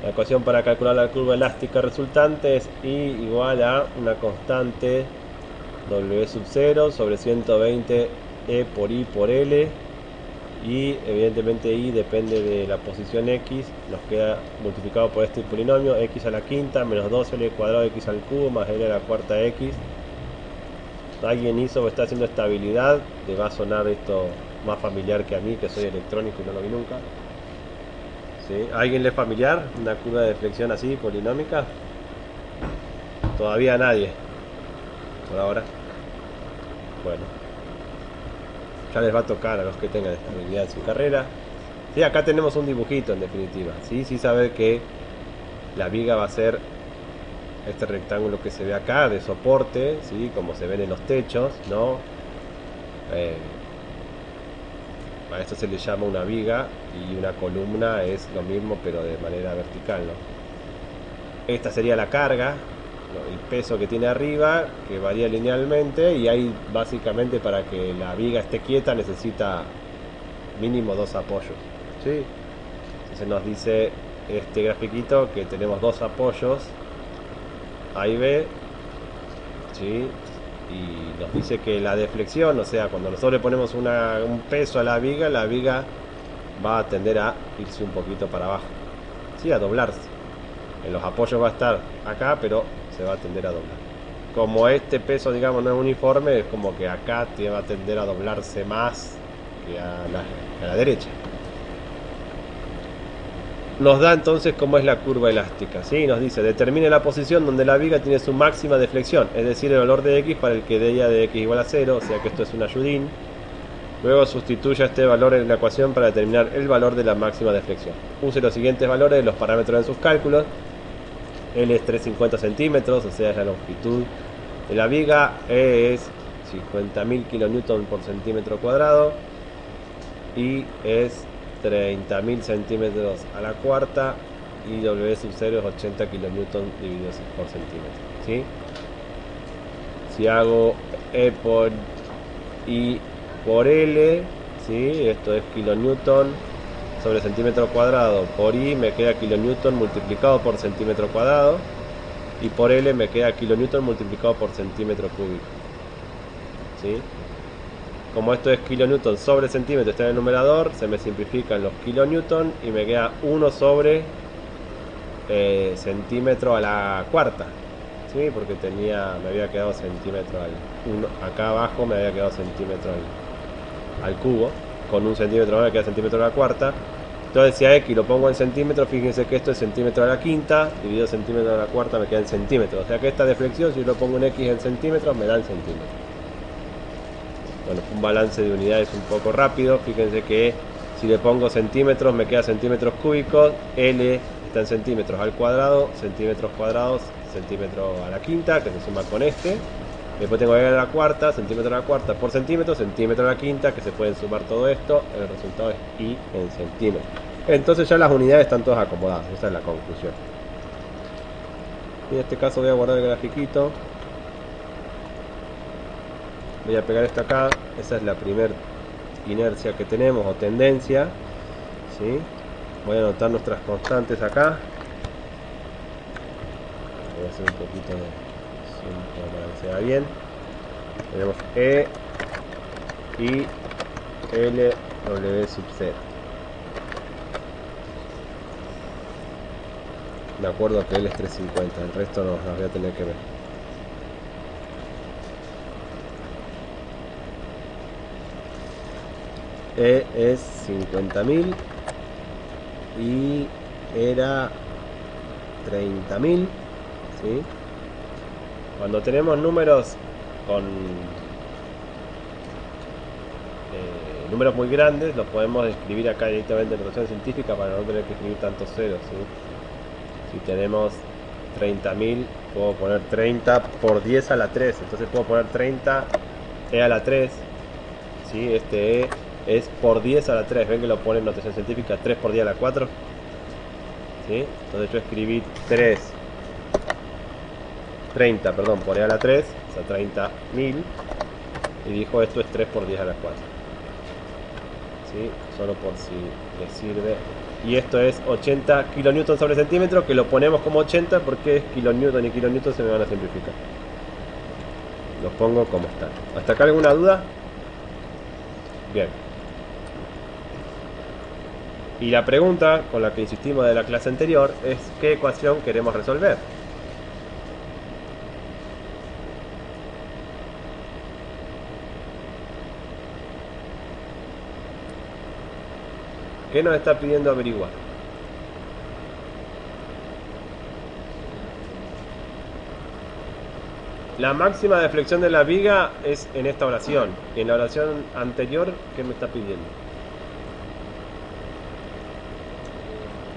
La ecuación para calcular la curva elástica resultante es I igual a una constante W sub 0 sobre 120 E por I por L, y evidentemente I depende de la posición X. Nos queda multiplicado por este polinomio X a la quinta menos 2L cuadrado X al cubo más L a la cuarta X. Alguien hizo o está haciendo estabilidad, le va a sonar esto más familiar que a mí, que soy electrónico y no lo vi nunca. ¿Sí? ¿A alguien le es familiar una curva de flexión así, polinómica? Todavía nadie, por ahora. Bueno, ya les va a tocar a los que tengan estabilidad en su carrera. Sí, acá tenemos un dibujito en definitiva. Sí, saber que la viga va a ser este rectángulo que se ve acá de soporte, ¿sí? Como se ven en los techos, ¿no? A esto se le llama una viga, y una columna es lo mismo pero de manera vertical, ¿no? Esta sería la carga, ¿no? El peso que tiene arriba, que varía linealmente, y ahí básicamente para que la viga esté quieta necesita mínimo 2 apoyos, ¿sí? Entonces nos dice este grafiquito que tenemos 2 apoyos A y B, ¿sí? Y nos dice que la deflexión, o sea, cuando nosotros le ponemos un peso a la viga va a tender a irse un poquito para abajo, ¿sí? A doblarse. En los apoyos va a estar acá, pero se va a tender a doblar. Como este peso, digamos, no es uniforme, es como que acá te va a tender a doblarse más que a la derecha. Nos da entonces cómo es la curva elástica, ¿sí? Nos dice, determine la posición donde la viga tiene su máxima deflexión, es decir, el valor de X para el que de ella de X igual a 0, o sea que esto es un ayudín. Luego sustituya este valor en la ecuación para determinar el valor de la máxima deflexión. Use los siguientes valores de los parámetros en sus cálculos. L es 350 centímetros, o sea, es la longitud de la viga. E es 50.000 kN por centímetro cuadrado. Y es 30.000 centímetros a la cuarta, y W sub 0 es 80 kN dividido por centímetro, ¿sí? Si hago E por I por L, ¿sí? Esto es kilonewton sobre centímetro cuadrado por I, me queda kilonewton multiplicado por centímetro cuadrado, y por L me queda kilonewton multiplicado por centímetro cúbico, ¿sí? Como esto es kilonewton sobre centímetro, está en el numerador, se me simplifican los kilonewton y me queda 1 sobre centímetro a la cuarta, ¿sí? Porque me había quedado centímetro acá abajo me había quedado centímetro al cubo, con 1 centímetro me queda centímetro a la cuarta. Entonces si a X lo pongo en centímetros, fíjense que esto es centímetro a la quinta, dividido centímetro a la cuarta me queda en centímetros. O sea que esta deflexión, si yo lo pongo en X en centímetros, me da en centímetros. Bueno, un balance de unidades un poco rápido. Fíjense que si le pongo centímetros me queda centímetros cúbicos, L está en centímetros al cuadrado, centímetros cuadrados, centímetro a la quinta, que se suma con este. Después tengo L a la cuarta, centímetro a la cuarta por centímetro, centímetro a la quinta, que se pueden sumar todo esto. El resultado es I en centímetros. Entonces ya las unidades están todas acomodadas, esa es la conclusión. Y en este caso voy a guardar el grafiquito. Voy a pegar esto acá, esa es la primera inercia que tenemos o tendencia, ¿sí? Voy a anotar nuestras constantes acá. Voy a hacer un poquito de zoom para que se vea bien. Tenemos E, I, L, W sub 0. Me acuerdo que L es 350, el resto no las voy a tener que ver. E es 50.000 y era 30.000, ¿sí? Cuando tenemos números con números muy grandes, los podemos escribir acá directamente en notación científica para no tener que escribir tantos ceros, ¿sí? Si tenemos 30.000, puedo poner 30 por 10 a la 3, entonces puedo poner 30 E a la 3, ¿sí? Este E es por 10 a la 3, ven que lo pone en notación científica, 3 por 10 a la 4, ¿sí? Entonces yo escribí 30 por E a la 3, o sea 30.000, y dijo esto es 3 por 10 a la 4, ¿sí? Solo por si les sirve. Y esto es 80 kilonewton sobre centímetro, que lo ponemos como 80 porque es kilonewton y kilonewton se me van a simplificar. Los pongo como están. ¿Hasta acá alguna duda? Bien. Y la pregunta con la que insistimos de la clase anterior es ¿qué ecuación queremos resolver? ¿Qué nos está pidiendo averiguar? La máxima de flexión de la viga es en esta oración. Y en la oración anterior, ¿qué me está pidiendo?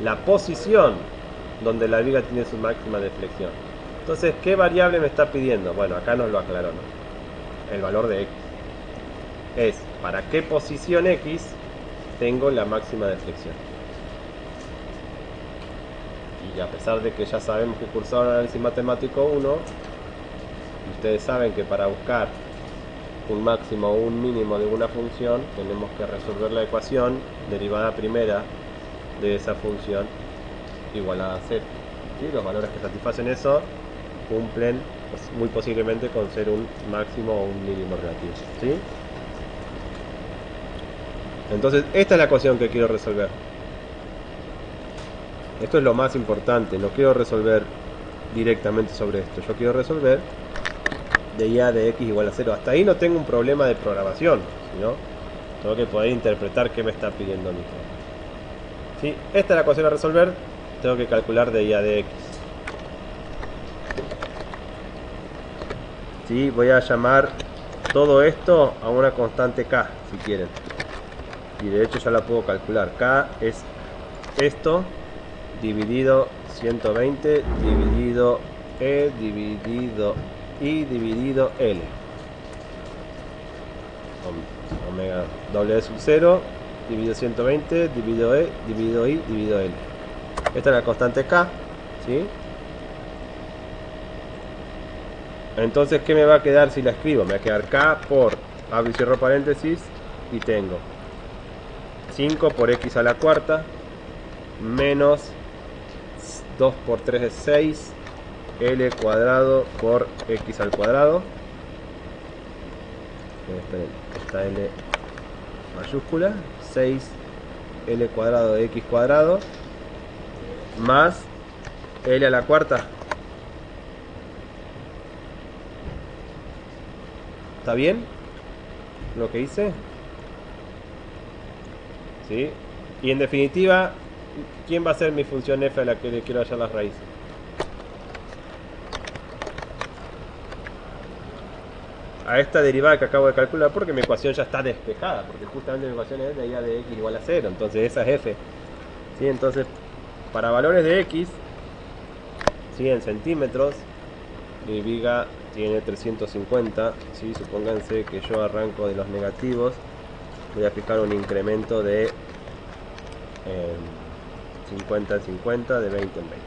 La posición donde la viga tiene su máxima de flexión. Entonces, ¿qué variable me está pidiendo? Bueno, acá nos lo aclaró, ¿no? El valor de x. Es para qué posición x tengo la máxima de flexión. Y a pesar de que ya sabemos que cursaron análisis matemático 1, ustedes saben que para buscar un máximo o un mínimo de una función tenemos que resolver la ecuación derivada primera de esa función igualada a 0. ¿Sí? Los valores que satisfacen eso cumplen muy posiblemente con ser un máximo o un mínimo relativo. ¿Sí? Entonces esta es la ecuación que quiero resolver. Esto es lo más importante. No quiero resolver directamente sobre esto. Yo quiero resolver de y a de x igual a 0. Hasta ahí no tengo un problema de programación, ¿no? Tengo que poder interpretar qué me está pidiendo mi problema. ¿Sí? Esta es la ecuación a resolver. Tengo que calcular de y a de x. ¿Sí? Voy a llamar todo esto a una constante k, si quieren. Y de hecho ya la puedo calcular. K es esto dividido 120 dividido E dividido I dividido L. Omega doble sub 0 dividido 120 dividido E dividido I dividido L. Esta es la constante K, ¿sí? Entonces, ¿qué me va a quedar si la escribo? Me va a quedar K por, abro y cierro paréntesis, y tengo 5 por x a la cuarta menos 2 por 3 es 6 L cuadrado por x al cuadrado. Esperen, esta L mayúscula, 6 L cuadrado de x cuadrado más L a la cuarta. ¿Está bien lo que hice? ¿Sí? Y en definitiva, ¿quién va a ser mi función f a la que le quiero hallar las raíces? A esta derivada que acabo de calcular, porque mi ecuación ya está despejada, porque justamente mi ecuación es de y a de x igual a 0, entonces esa es f. ¿Sí? Entonces, para valores de x, ¿sí? En centímetros, mi viga tiene 350, ¿sí? Supónganse que yo arranco de los negativos, voy a fijar un incremento de 50 en 50, de 20 en 20.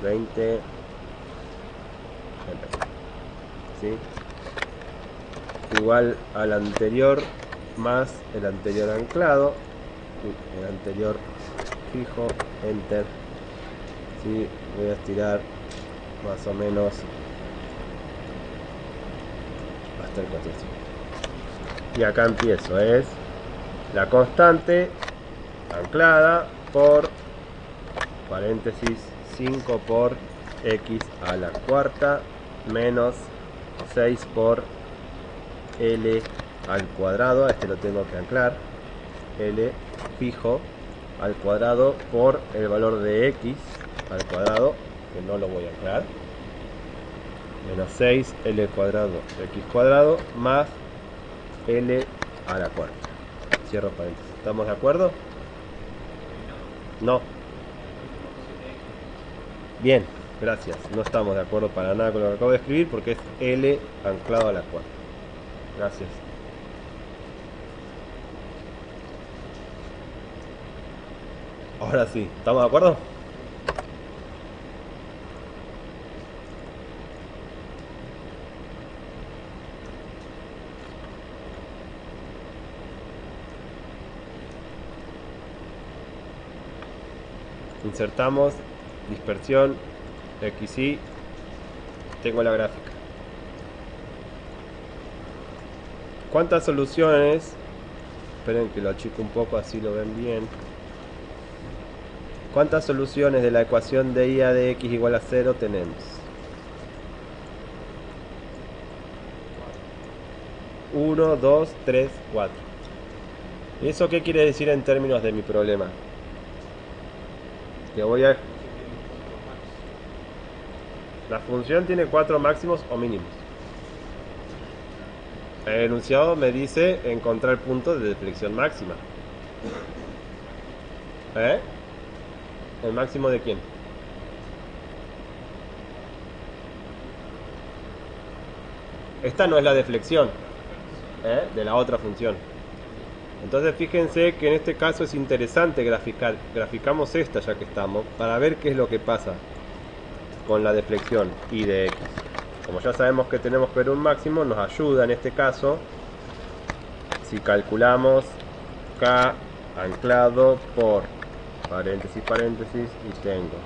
20 en 20. ¿Sí? Igual al anterior más el anterior anclado, el anterior fijo, enter. ¿Sí? Voy a estirar más o menos hasta el 400. Y acá empiezo, es la constante anclada por paréntesis 5 por x a la cuarta menos 6 por L al cuadrado, a este lo tengo que anclar, L fijo al cuadrado por el valor de x al cuadrado, que no lo voy a anclar, menos 6 L cuadrado x cuadrado más L a la cuarta. Cierro paréntesis. ¿Estamos de acuerdo? No. Bien, gracias. No estamos de acuerdo para nada con lo que acabo de escribir porque es L anclado a la cuarta. Gracias. Ahora sí, ¿estamos de acuerdo? Insertamos dispersión, XY, tengo la gráfica. ¿Cuántas soluciones? Esperen que lo achico un poco, así lo ven bien. ¿Cuántas soluciones de la ecuación de IA de x igual a 0 tenemos? 1, 2, 3, 4. ¿Y eso qué quiere decir en términos de mi problema? Que voy a... La función tiene 4 máximos o mínimos. El enunciado me dice encontrar punto de deflexión máxima. ¿El máximo de quién? Esta no es la deflexión de la otra función. Entonces fíjense que en este caso es interesante graficar. Graficamos esta ya que estamos, para ver qué es lo que pasa con la deflexión y de x. Como ya sabemos que tenemos que ver un máximo, nos ayuda en este caso si calculamos k anclado por paréntesis, paréntesis, y tengo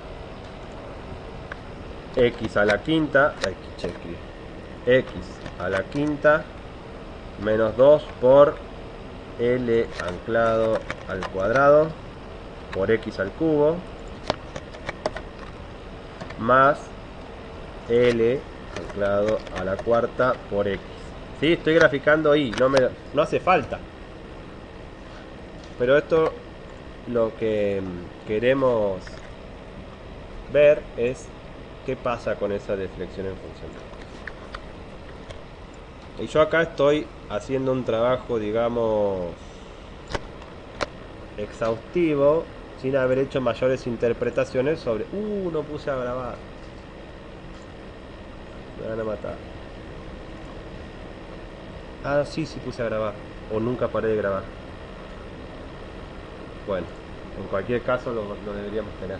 x a la quinta, x a la quinta menos 2 por L anclado al cuadrado por x al cubo más L anclado a la cuarta por x. ¿Sí? Estoy graficando y no hace falta. Pero esto lo que queremos ver es qué pasa con esa deflexión en función. Y yo acá estoy haciendo un trabajo, digamos, exhaustivo, sin haber hecho mayores interpretaciones sobre... no puse a grabar. Me van a matar. Sí puse a grabar. O nunca paré de grabar. Bueno, en cualquier caso lo deberíamos tener.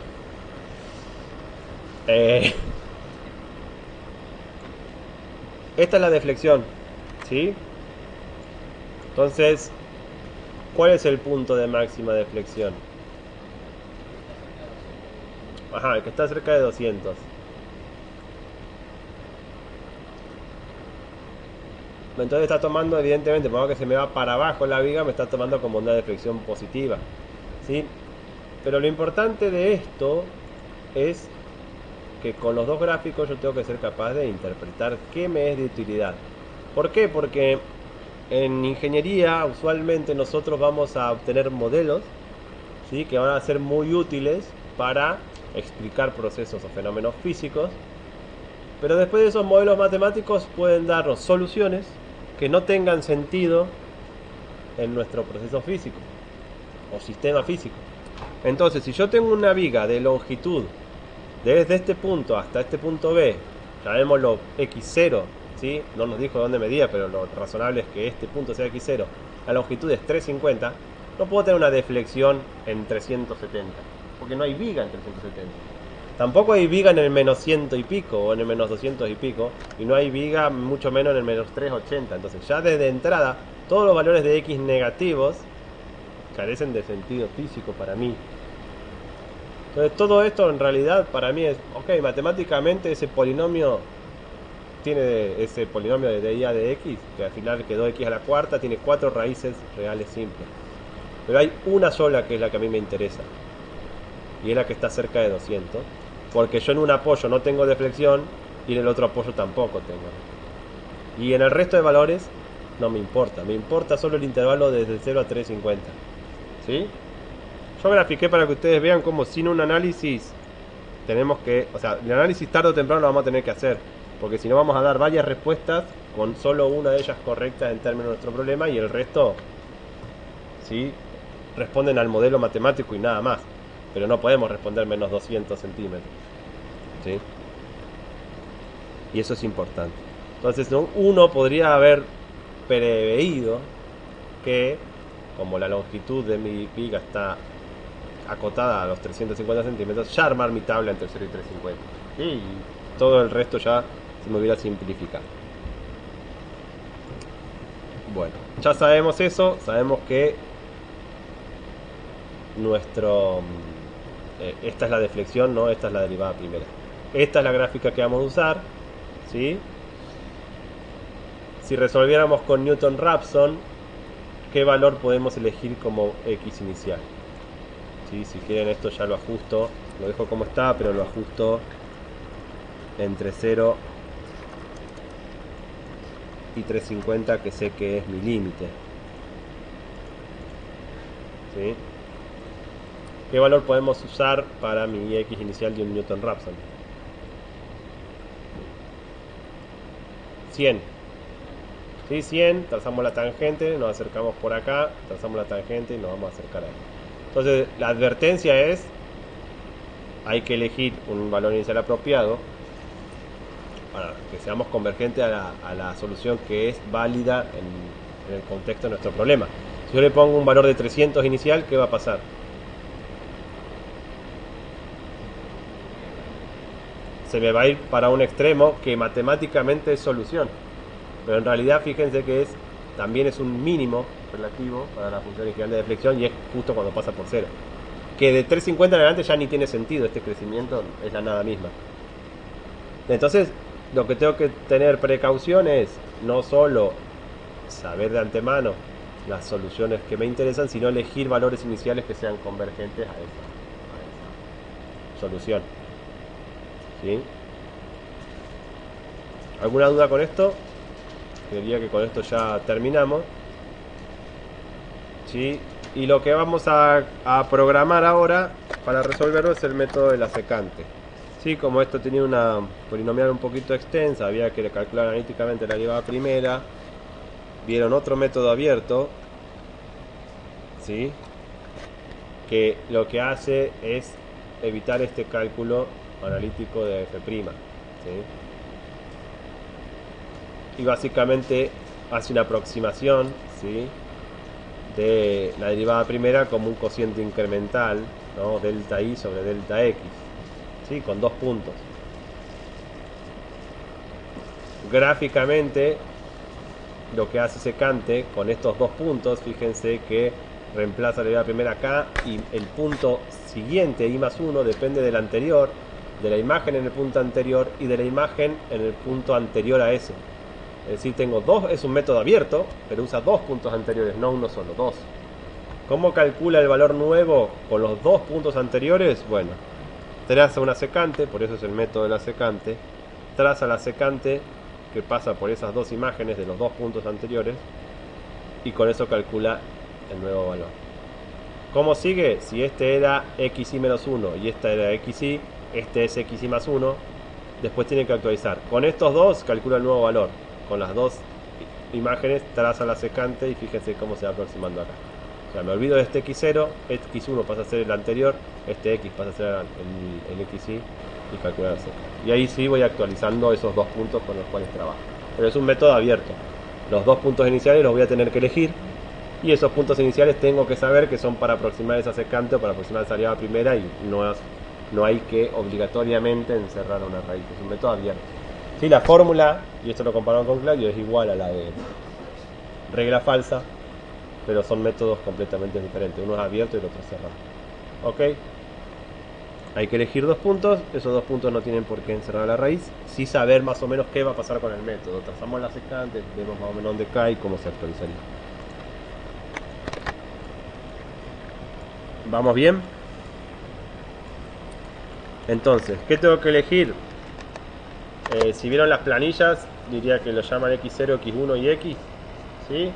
Esta es la deflexión, ¿sí? Entonces, ¿cuál es el punto de máxima deflexión? El que está cerca de 200. Entonces está tomando, evidentemente, por que se me va para abajo la viga, me está tomando como una deflexión positiva, ¿sí? Pero lo importante de esto es que con los dos gráficos yo tengo que ser capaz de interpretar qué me es de utilidad. ¿Por qué? Porque en ingeniería usualmente nosotros vamos a obtener modelos, ¿sí?, que van a ser muy útiles para explicar procesos o fenómenos físicos, pero después de esos modelos matemáticos pueden darnos soluciones que no tengan sentido en nuestro proceso físico o sistema físico. Entonces, si yo tengo una viga de longitud desde este punto hasta este punto B, llamémoslo x0, ¿sí? No nos dijo dónde medía, pero lo razonable es que este punto sea x0, la longitud es 350, no puedo tener una deflexión en 370, porque no hay viga en 370. Tampoco hay viga en el menos 100 y pico, o en el menos 200 y pico, y no hay viga mucho menos en el menos 380. Entonces ya desde entrada, todos los valores de x negativos carecen de sentido físico para mí. Entonces todo esto en realidad para mí es, ok, matemáticamente ese polinomio tiene ese polinomio de IA de x, que al final quedó x a la cuarta, tiene 4 raíces reales simples. Pero hay una sola que es la que a mí me interesa, y es la que está cerca de 200, porque yo en un apoyo no tengo deflexión y en el otro apoyo tampoco tengo. Y en el resto de valores no me importa solo el intervalo desde 0 a 350. ¿Sí? Yo grafiqué para que ustedes vean cómo sin un análisis tenemos que, o sea, el análisis tarde o temprano lo vamos a tener que hacer, porque si no vamos a dar varias respuestas con solo una de ellas correcta en términos de nuestro problema y el resto, ¿sí?, responden al modelo matemático y nada más. Pero no podemos responder menos 200 centímetros, ¿sí? Y eso es importante. Entonces uno podría haber preveído que, como la longitud de mi viga está acotada a los 350 centímetros, ya armar mi tabla entre 0 y 350, ¿sí? Y todo el resto ya se me hubiera simplificado. Bueno, ya sabemos eso, sabemos que nuestro esta es la deflexión, no, esta es la derivada primera. Esta es la gráfica que vamos a usar, ¿sí? Si resolviéramos con Newton-Raphson, ¿qué valor podemos elegir como x inicial? ¿Sí? Si quieren esto ya lo ajusto, lo dejo como está, pero lo ajusto entre 0 y 350, que sé que es mi límite. ¿Sí? ¿Qué valor podemos usar para mi x inicial de un Newton-Raphson? 100. ¿Sí? 100, trazamos la tangente, nos acercamos por acá, trazamos la tangente y nos vamos a acercar ahí. Entonces, la advertencia es, hay que elegir un valor inicial apropiado para que seamos convergentes a la solución que es válida en el contexto de nuestro problema. Si yo le pongo un valor de 300 inicial, ¿qué va a pasar? Se me va a ir para un extremo que matemáticamente es solución, pero en realidad fíjense que también es un mínimo relativo para la función integral de deflexión, y es justo cuando pasa por cero, que de 350 en adelante ya ni tiene sentido, este crecimiento es la nada misma. Entonces lo que tengo que tener precaución es no solo saber de antemano las soluciones que me interesan, sino elegir valores iniciales que sean convergentes a esa solución. ¿Sí? ¿Alguna duda con esto? Creería que con esto ya terminamos. ¿Sí? Y lo que vamos a programar ahora para resolverlo es el método de la secante. ¿Sí? Como esto tenía una polinomial un poquito extensa, había que calcular analíticamente la derivada primera. Vieron otro método abierto, ¿sí? Que lo que hace es evitar este cálculo analítico de f', ¿sí? Y básicamente hace una aproximación, ¿sí?, de la derivada primera como un cociente incremental, ¿no?, delta i sobre delta x, ¿sí?, con dos puntos. Gráficamente lo que hace secante con estos dos puntos, fíjense que reemplaza la derivada primera acá, y el punto siguiente, i más 1, depende del anterior, de la imagen en el punto anterior y de la imagen en el punto anterior a ese. Es decir, tengo dos, es un método abierto, pero usa dos puntos anteriores, no uno solo, dos. ¿Cómo calcula el valor nuevo con los dos puntos anteriores? Bueno, traza una secante, por eso es el método de la secante, traza la secante que pasa por esas dos imágenes de los dos puntos anteriores, y con eso calcula el nuevo valor. ¿Cómo sigue? Si este era xi menos 1 y esta era xi, este es xi más 1, después tiene que actualizar. Con estos dos calcula el nuevo valor. Con las dos imágenes traza la secante y fíjense cómo se va aproximando acá. O sea, me olvido de este x0, x1 pasa a ser el anterior, este x pasa a ser el xi, y calcular la secante. Y ahí sí voy actualizando esos dos puntos con los cuales trabajo. Pero es un método abierto. Los dos puntos iniciales los voy a tener que elegir, y esos puntos iniciales tengo que saber que son para aproximar esa secante o para aproximar esa derivada primera, y no hay que obligatoriamente encerrar una raíz. Es un método abierto. Sí, la fórmula, y esto lo comparamos con Claudio, es igual a la de regla falsa, pero son métodos completamente diferentes. Uno es abierto y el otro es cerrado. ¿Ok? Hay que elegir dos puntos. Esos dos puntos no tienen por qué encerrar la raíz. Sí saber más o menos qué va a pasar con el método. Trazamos la secante, vemos más o menos dónde cae y cómo se actualizaría. ¿Vamos bien? Entonces, ¿qué tengo que elegir? Si vieron las planillas, diría que lo llaman x0, x1 y x, ¿sí?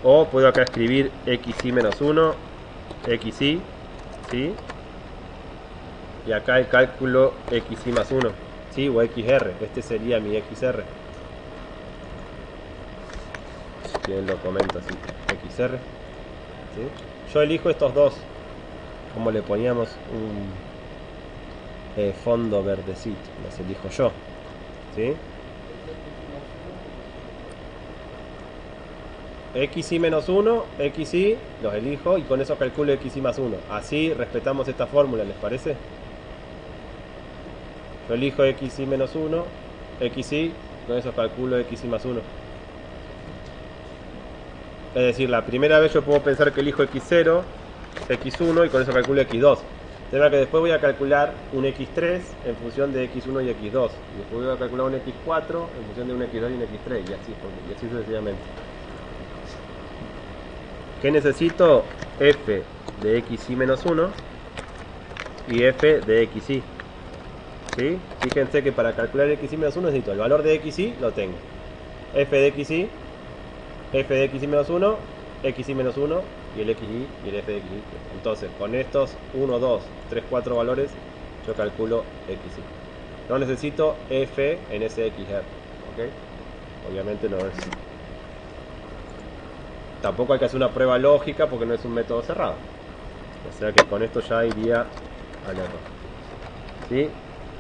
O puedo acá escribir xi menos 1, xi, ¿sí? Y acá el cálculo xi más 1, ¿sí? O xr, este sería mi xr. Si quieren lo comento así, xr, ¿sí? Yo elijo estos dos, como le poníamos un fondo verdecito, los elijo yo, ¿sí? xi menos 1, xi, los elijo y con eso calculo xi más 1. Así respetamos esta fórmula, ¿les parece? Yo elijo xi menos 1, xi, con eso calculo xi más 1. Es decir, la primera vez yo puedo pensar que elijo x0, x1 y con eso calculo x2. tema que después voy a calcular un x3 en función de x1 y x2, y después voy a calcular un x4 en función de un x2 y un x3, y así sucesivamente. ¿Qué necesito? F de xy menos 1 y f de xy. ¿Sí? Fíjense que para calcular xy menos 1 necesito el valor de xy, lo tengo. F de xy, f de xy menos 1, xy menos 1 y el xy y el f de xy. Entonces, con estos 1, 2, 3, 4 valores, yo calculo xy. No necesito f en ese xr, ¿ok? Obviamente no es. Tampoco hay que hacer una prueba lógica porque no es un método cerrado. O sea que con esto ya iría al error. ¿Sí?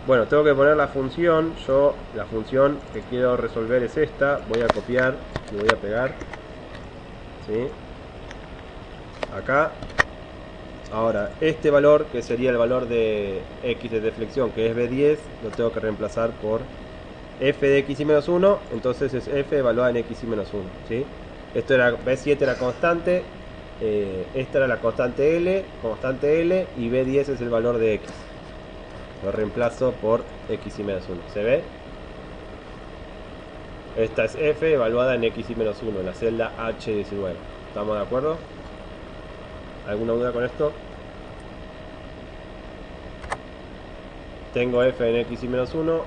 Bueno, tengo que poner la función. Yo la función que quiero resolver es esta. Voy a copiar y voy a pegar. ¿Sí? Acá. Ahora, este valor, que sería el valor de x de deflexión, que es b10, lo tengo que reemplazar por f de xy menos 1. Entonces es f evaluada en xy menos 1. ¿Sí? Esto era, B7 era constante, esta era la constante L, y B10 es el valor de X. Lo reemplazo por XY menos 1. ¿Se ve? Esta es F evaluada en XY menos 1, en la celda H19. ¿Estamos de acuerdo? ¿Alguna duda con esto? Tengo F en XY menos 1,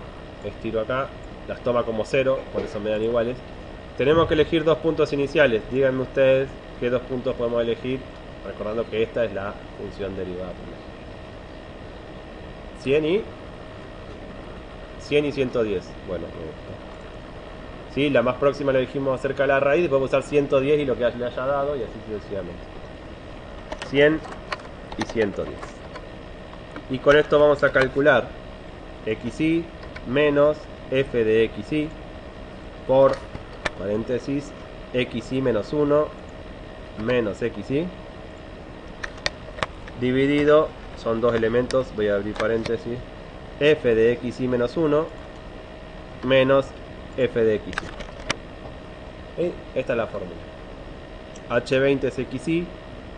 estiro acá, las toma como 0, por eso me dan iguales. Tenemos que elegir dos puntos iniciales. Díganme ustedes qué dos puntos podemos elegir, recordando que esta es la función derivada. 100 y 110. Bueno, me gusta. Sí, la más próxima la elegimos cerca de la raíz, después podemos usar 110 y lo que le haya dado, y así sucesivamente. 100 y 110. Y con esto vamos a calcular xy menos f de xy por paréntesis xy menos 1 menos xy dividido, son dos elementos, voy a abrir paréntesis, f de xy menos 1 menos f de xy. ¿Y? Esta es la fórmula. h20 es xy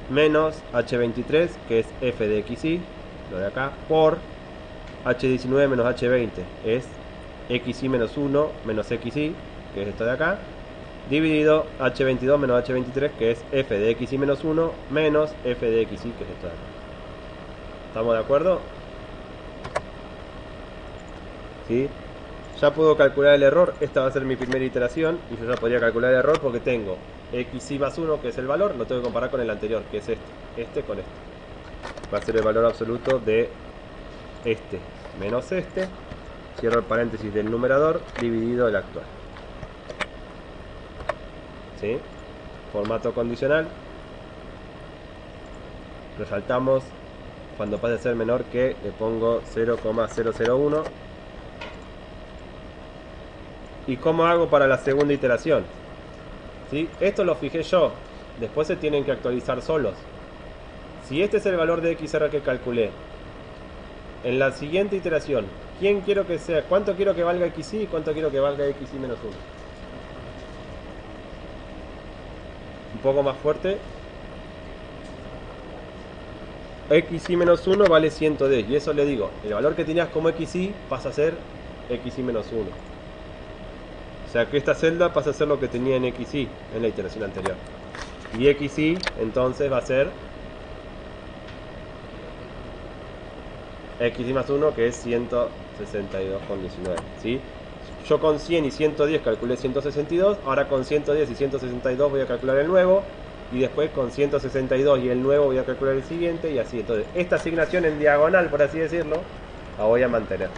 menos h23, que es f de xy, lo de acá, por h19 menos h20 es xy menos 1 menos xy, que es esto de acá, dividido h22 menos h23, que es f de xy menos 1 menos f de xy, que es esto de acá. ¿Estamos de acuerdo? ¿Sí? Ya puedo calcular el error. Esta va a ser mi primera iteración y yo ya podría calcular el error porque tengo xy más 1, que es el valor, lo tengo que comparar con el anterior, que es este con este. Va a ser el valor absoluto de este menos este, cierro el paréntesis del numerador, dividido el actual. ¿Sí? Formato condicional. Resaltamos cuando pase a ser menor que, le pongo 0,001. ¿Y cómo hago para la segunda iteración? ¿Sí? Esto lo fijé yo, después se tienen que actualizar solos. Si este es el valor de XR que calculé, en la siguiente iteración, ¿quién quiero que sea? ¿Cuánto quiero que valga XY y cuánto quiero que valga XY menos 1? Un poco más fuerte. XY menos 1 vale 110, y eso le digo, el valor que tenías como XY pasa a ser XY menos 1. O sea que esta celda pasa a ser lo que tenía en XY en la iteración anterior. Y XY entonces va a ser XY más 1, que es 162,19. ¿Sí? Yo con 100 y 110 calculé 162, ahora con 110 y 162 voy a calcular el nuevo, y después con 162 y el nuevo voy a calcular el siguiente, y así. Entonces esta asignación en diagonal, por así decirlo, la voy a mantener.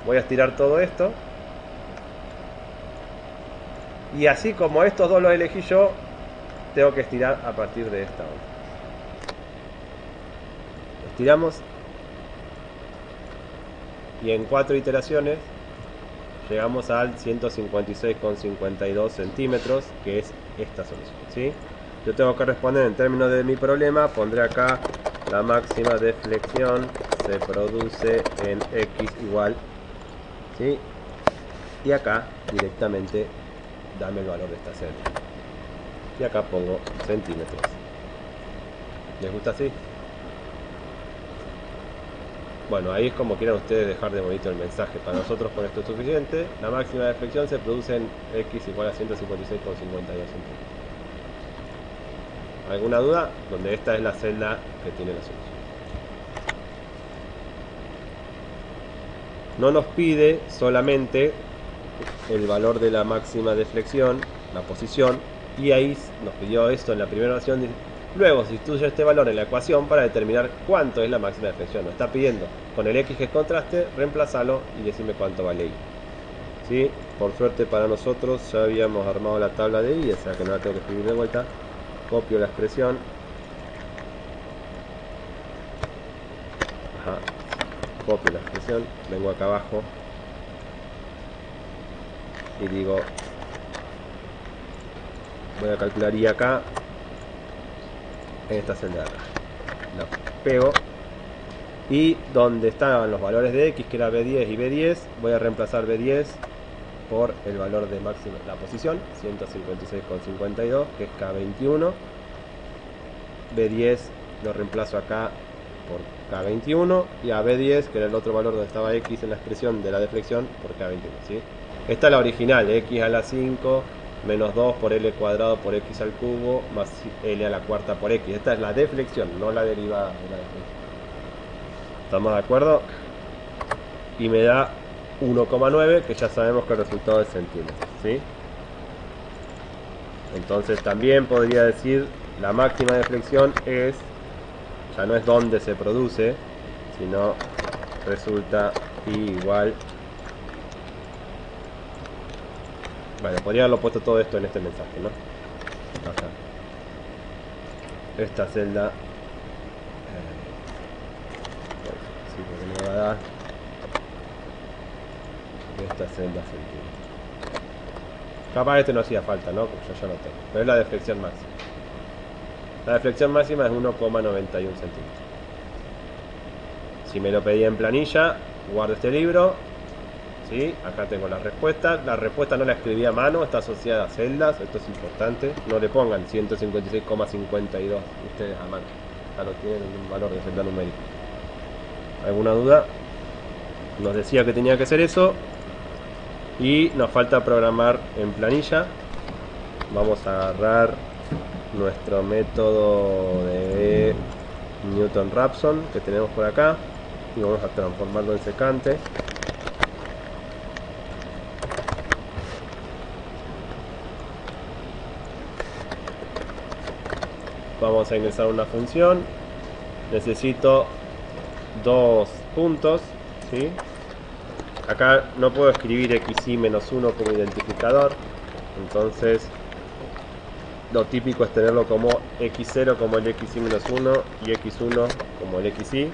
Voy a estirar todo esto, y así como estos dos los elegí yo, tengo que estirar a partir de esta onda. Estiramos, y en 4 iteraciones llegamos al 156,52 centímetros, que es esta solución. ¿Sí? Yo tengo que responder en términos de mi problema, pondré acá la máxima deflexión se produce en x igual, ¿sí? Y acá directamente dame el valor de esta celda. Y acá pongo centímetros. ¿Les gusta así? Bueno, ahí es como quieran ustedes dejar de bonito el mensaje. Para nosotros con esto es suficiente. La máxima de flexión se produce en x igual a 156,52 centímetros. ¿Alguna duda? Donde esta es la celda que tiene la solución. No nos pide solamente el valor de la máxima de flexión, la posición, y ahí nos pidió esto en la primera oración. Luego sustituye este valor en la ecuación para determinar cuánto es la máxima de flexión. Nos está pidiendo con el x que es contraste, reemplazalo y decime cuánto vale y. ¿Sí? Por suerte para nosotros ya habíamos armado la tabla de y, o sea que no la tengo que escribir de vuelta. Copio la expresión. Ajá. Copio la expresión, vengo acá abajo y digo, voy a calcular y acá en esta celda de acá. La pego y donde estaban los valores de x, que era B10 y B10, voy a reemplazar B10 por el valor de máxima, la posición, 156,52, que es K21. B10 lo reemplazo acá por K21 y a B10, que era el otro valor donde estaba X en la expresión de la deflexión, por K21, ¿sí? Esta es la original, X a la 5 menos 2 por L cuadrado por X al cubo más L a la cuarta por X. Esta es la deflexión, no la derivada de la deflexión. ¿Estamos de acuerdo? Y me da 1,9, que ya sabemos que el resultado es centímetros, ¿sí? Entonces también podría decir la máxima de flexión es, ya no es donde se produce, sino resulta igual. Bueno, podría haberlo puesto todo esto en este mensaje, ¿no? Acá. Esta celda. Sí, porque me va a dar. Esta celda centímetros. Capaz este no hacía falta, ¿no? Porque yo ya lo tengo. Pero es la deflexión máxima. La deflexión máxima es 1,91 centímetros. Si me lo pedía en planilla, guardo este libro. ¿Sí? Acá tengo la respuesta. La respuesta no la escribí a mano, está asociada a celdas. Esto es importante. No le pongan 156,52 ustedes a mano. Ya lo tienen en un valor de celda numérico. ¿Alguna duda? Nos decía que tenía que ser eso. Y nos falta programar en planilla. Vamos a agarrar nuestro método de Newton-Raphson que tenemos por acá y vamos a transformarlo en secante. Vamos a ingresar una función. Necesito dos puntos, ¿sí? Acá no puedo escribir xy menos 1 como identificador, entonces lo típico es tenerlo como x0 como el xy menos 1 y x1 como el xy.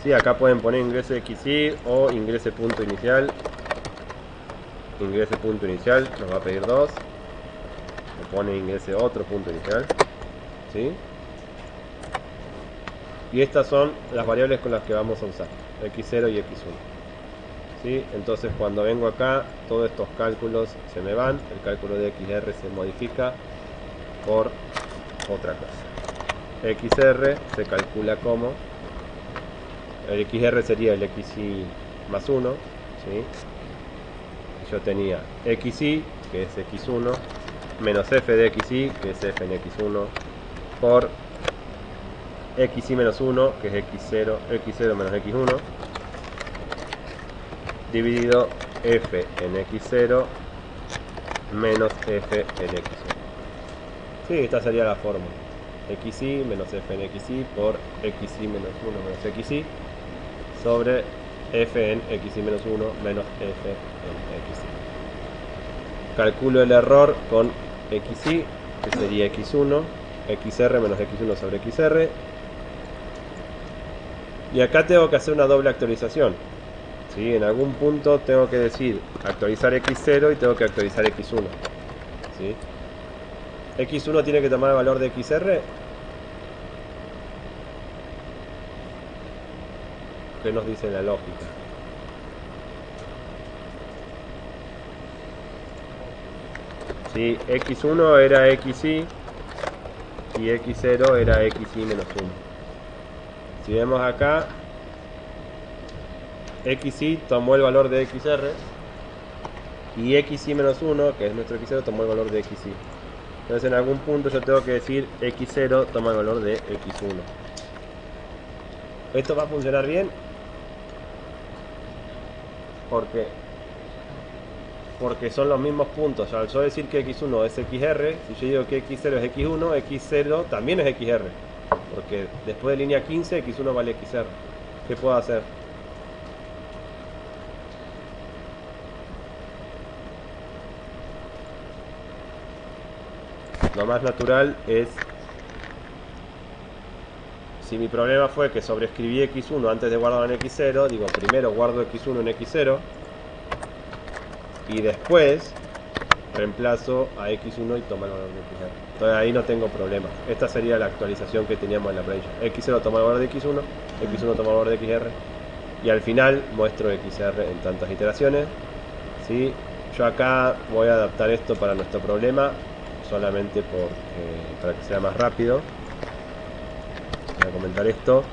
Sí, acá pueden poner ingrese xy o ingrese punto inicial. Ingrese punto inicial, nos va a pedir 2. Le pone ingrese otro punto inicial, ¿sí? Y estas son las variables con las que vamos a usar, x0 y x1. ¿Sí? Entonces cuando vengo acá, todos estos cálculos se me van. El cálculo de XR se modifica por otra cosa. XR se calcula como, el XR sería el XY más 1, ¿sí? Yo tenía XY, que es X1, menos F de XY, que es F en X1, por XY menos 1, que es X0 menos X1, dividido F en X0 menos F en X1. Sí, esta sería la fórmula. XY menos F en XY por XY menos 1 menos XY sobre F en XY menos 1 menos F en XY. Calculo el error con XY, que sería X1, XR menos X1 sobre XR. Y acá tengo que hacer una doble actualización. ¿Sí? En algún punto tengo que decir actualizar X0 y tengo que actualizar X1. ¿Sí? X1 tiene que tomar el valor de XR. ¿Qué nos dice la lógica? ¿Sí? X1 era XY y X0 era XY menos 1. Si vemos acá, xy tomó el valor de xr y xy menos 1, que es nuestro x0, tomó el valor de xy. Entonces en algún punto yo tengo que decir x0 toma el valor de x1. Esto va a funcionar bien porque son los mismos puntos. Al yo decir que x1 es xr, si yo digo que x0 es x1, x0 también es xr, porque después de línea 15 x1 vale xr. ¿Qué puedo hacer? Lo más natural es, si mi problema fue que sobreescribí x1 antes de guardarlo en x0, digo primero guardo x1 en x0 y después reemplazo a x1 y tomo el valor de xr. Entonces ahí no tengo problema. Esta sería la actualización que teníamos en la planilla. x0 toma el valor de x1, x1 toma el valor de xr y al final muestro xr en tantas iteraciones. ¿Sí? Yo acá voy a adaptar esto para nuestro problema solamente para que sea más rápido. Voy a comentar esto.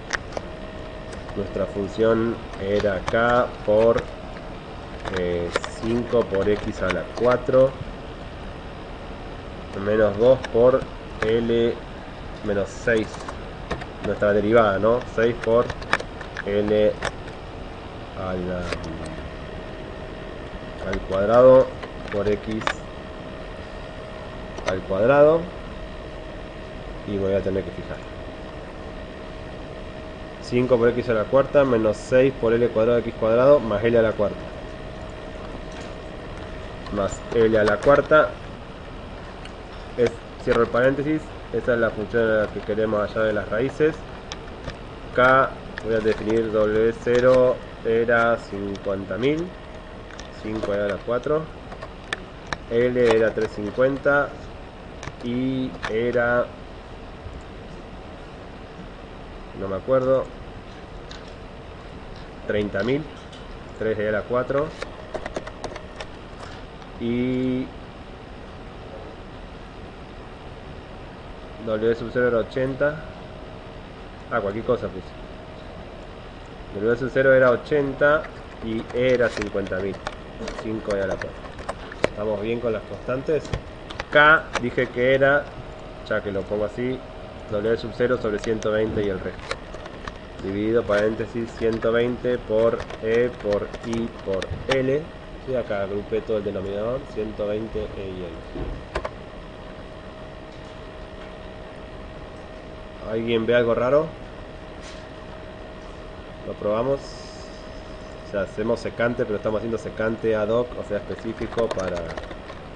Nuestra función era acá por 5 por x a la 4 menos 2 por L menos 6, nuestra derivada, ¿no? 6 por L al cuadrado por x al cuadrado, y me voy a tener que fijar 5 por x a la cuarta menos 6 por L cuadrado de x cuadrado más L a la cuarta más L a la cuarta. Cierro el paréntesis. Esta es la función a la que queremos allá de las raíces. K voy a definir W0 era 50.000, 5 a la 4, L era 350 y era, no me acuerdo, 30.000, 3 a la 4 y W sub 0 era 80. Cualquier cosa puse. W sub 0 era 80 y E era 50.000. 5 a la 4. ¿Estamos bien con las constantes? K dije que era, ya que lo pongo así, W sub 0 sobre 120 y el resto. Dividido paréntesis 120 por E por I por L. Y acá agrupé todo el denominador, 120 E y L. ¿Alguien ve algo raro? Lo probamos. O sea, hacemos secante, pero estamos haciendo secante ad hoc, o sea, específico para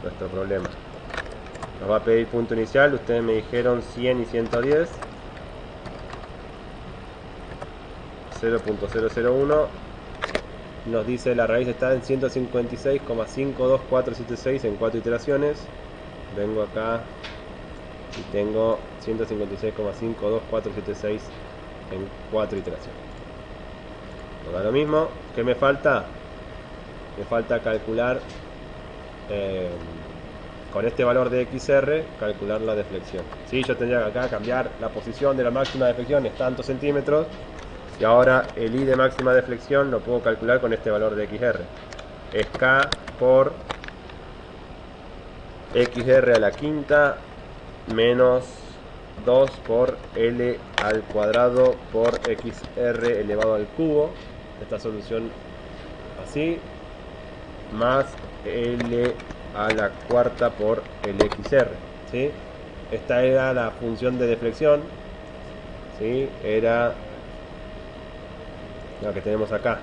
nuestro problema. Nos va a pedir punto inicial. Ustedes me dijeron 100 y 110. 0.001. Nos dice la raíz está en 156,52476 en 4 iteraciones. Vengo acá y tengo 156,52476 en 4 iteraciones. Ahora lo mismo. ¿Qué me falta? Me falta calcular con este valor de XR, calcular la deflexión. ¿Sí? Yo tendría que acá cambiar la posición de la máxima deflexión, es tantos centímetros, y ahora el I de máxima deflexión lo puedo calcular con este valor de XR. Es K por XR a la quinta menos 2 por L al cuadrado por XR elevado al cubo. Esta solución así, más L a la cuarta por el XR. ¿Sí? Esta era la función de deflexión. ¿Sí? Era lo que tenemos acá.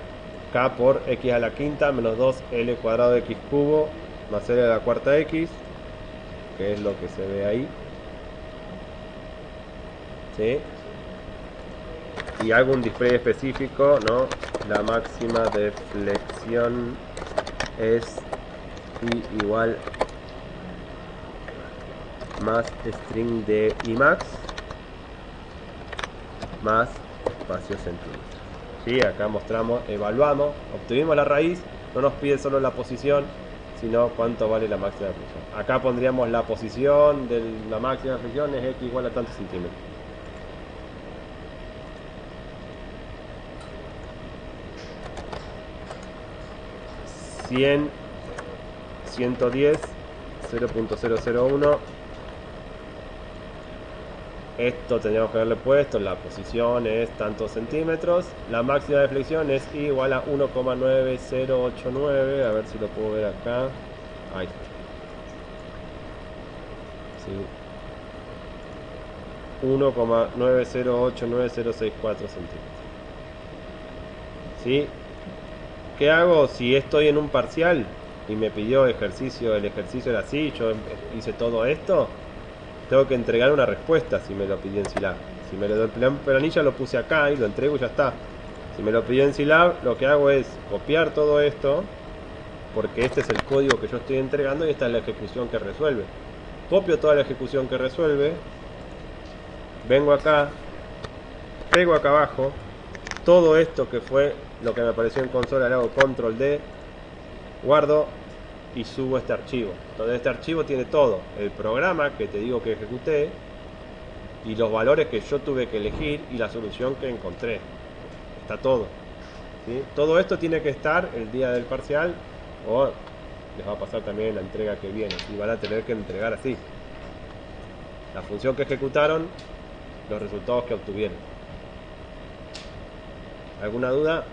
K por X a la quinta menos 2 L cuadrado de X cubo más L a la cuarta X, que es lo que se ve ahí. ¿Sí? Y hago un display específico, ¿no? La máxima deflexión es I igual más string de Imax más espacio centímetros. ¿Sí? Acá mostramos, evaluamos, obtuvimos la raíz, no nos pide solo la posición, sino cuánto vale la máxima deflexión. Acá pondríamos la posición de la máxima deflexión, es X igual a tantos centímetros. 100, 110, 0.001. Esto tendríamos que haberle puesto, la posición es tantos centímetros. La máxima de flexión es igual a 1,9089. A ver si lo puedo ver acá. Ahí está. Sí. 1,908964 centímetros. ¿Sí? ¿Qué hago si estoy en un parcial y me pidió ejercicio? El ejercicio era así, yo hice todo esto. Tengo que entregar una respuesta si me lo pidió en Silab. Si me lo doy en planilla lo puse acá y lo entrego y ya está. Si me lo pidió en Silab, lo que hago es copiar todo esto, porque este es el código que yo estoy entregando y esta es la ejecución que resuelve. Copio toda la ejecución que resuelve, vengo acá, pego acá abajo, todo esto que fue lo que me apareció en consola, le hago control D, guardo y subo este archivo. Entonces este archivo tiene todo, el programa que te digo que ejecuté y los valores que yo tuve que elegir y la solución que encontré. Está todo, ¿sí? Todo esto tiene que estar el día del parcial o les va a pasar también en la entrega que viene y van a tener que entregar así la función que ejecutaron, los resultados que obtuvieron. ¿Alguna duda?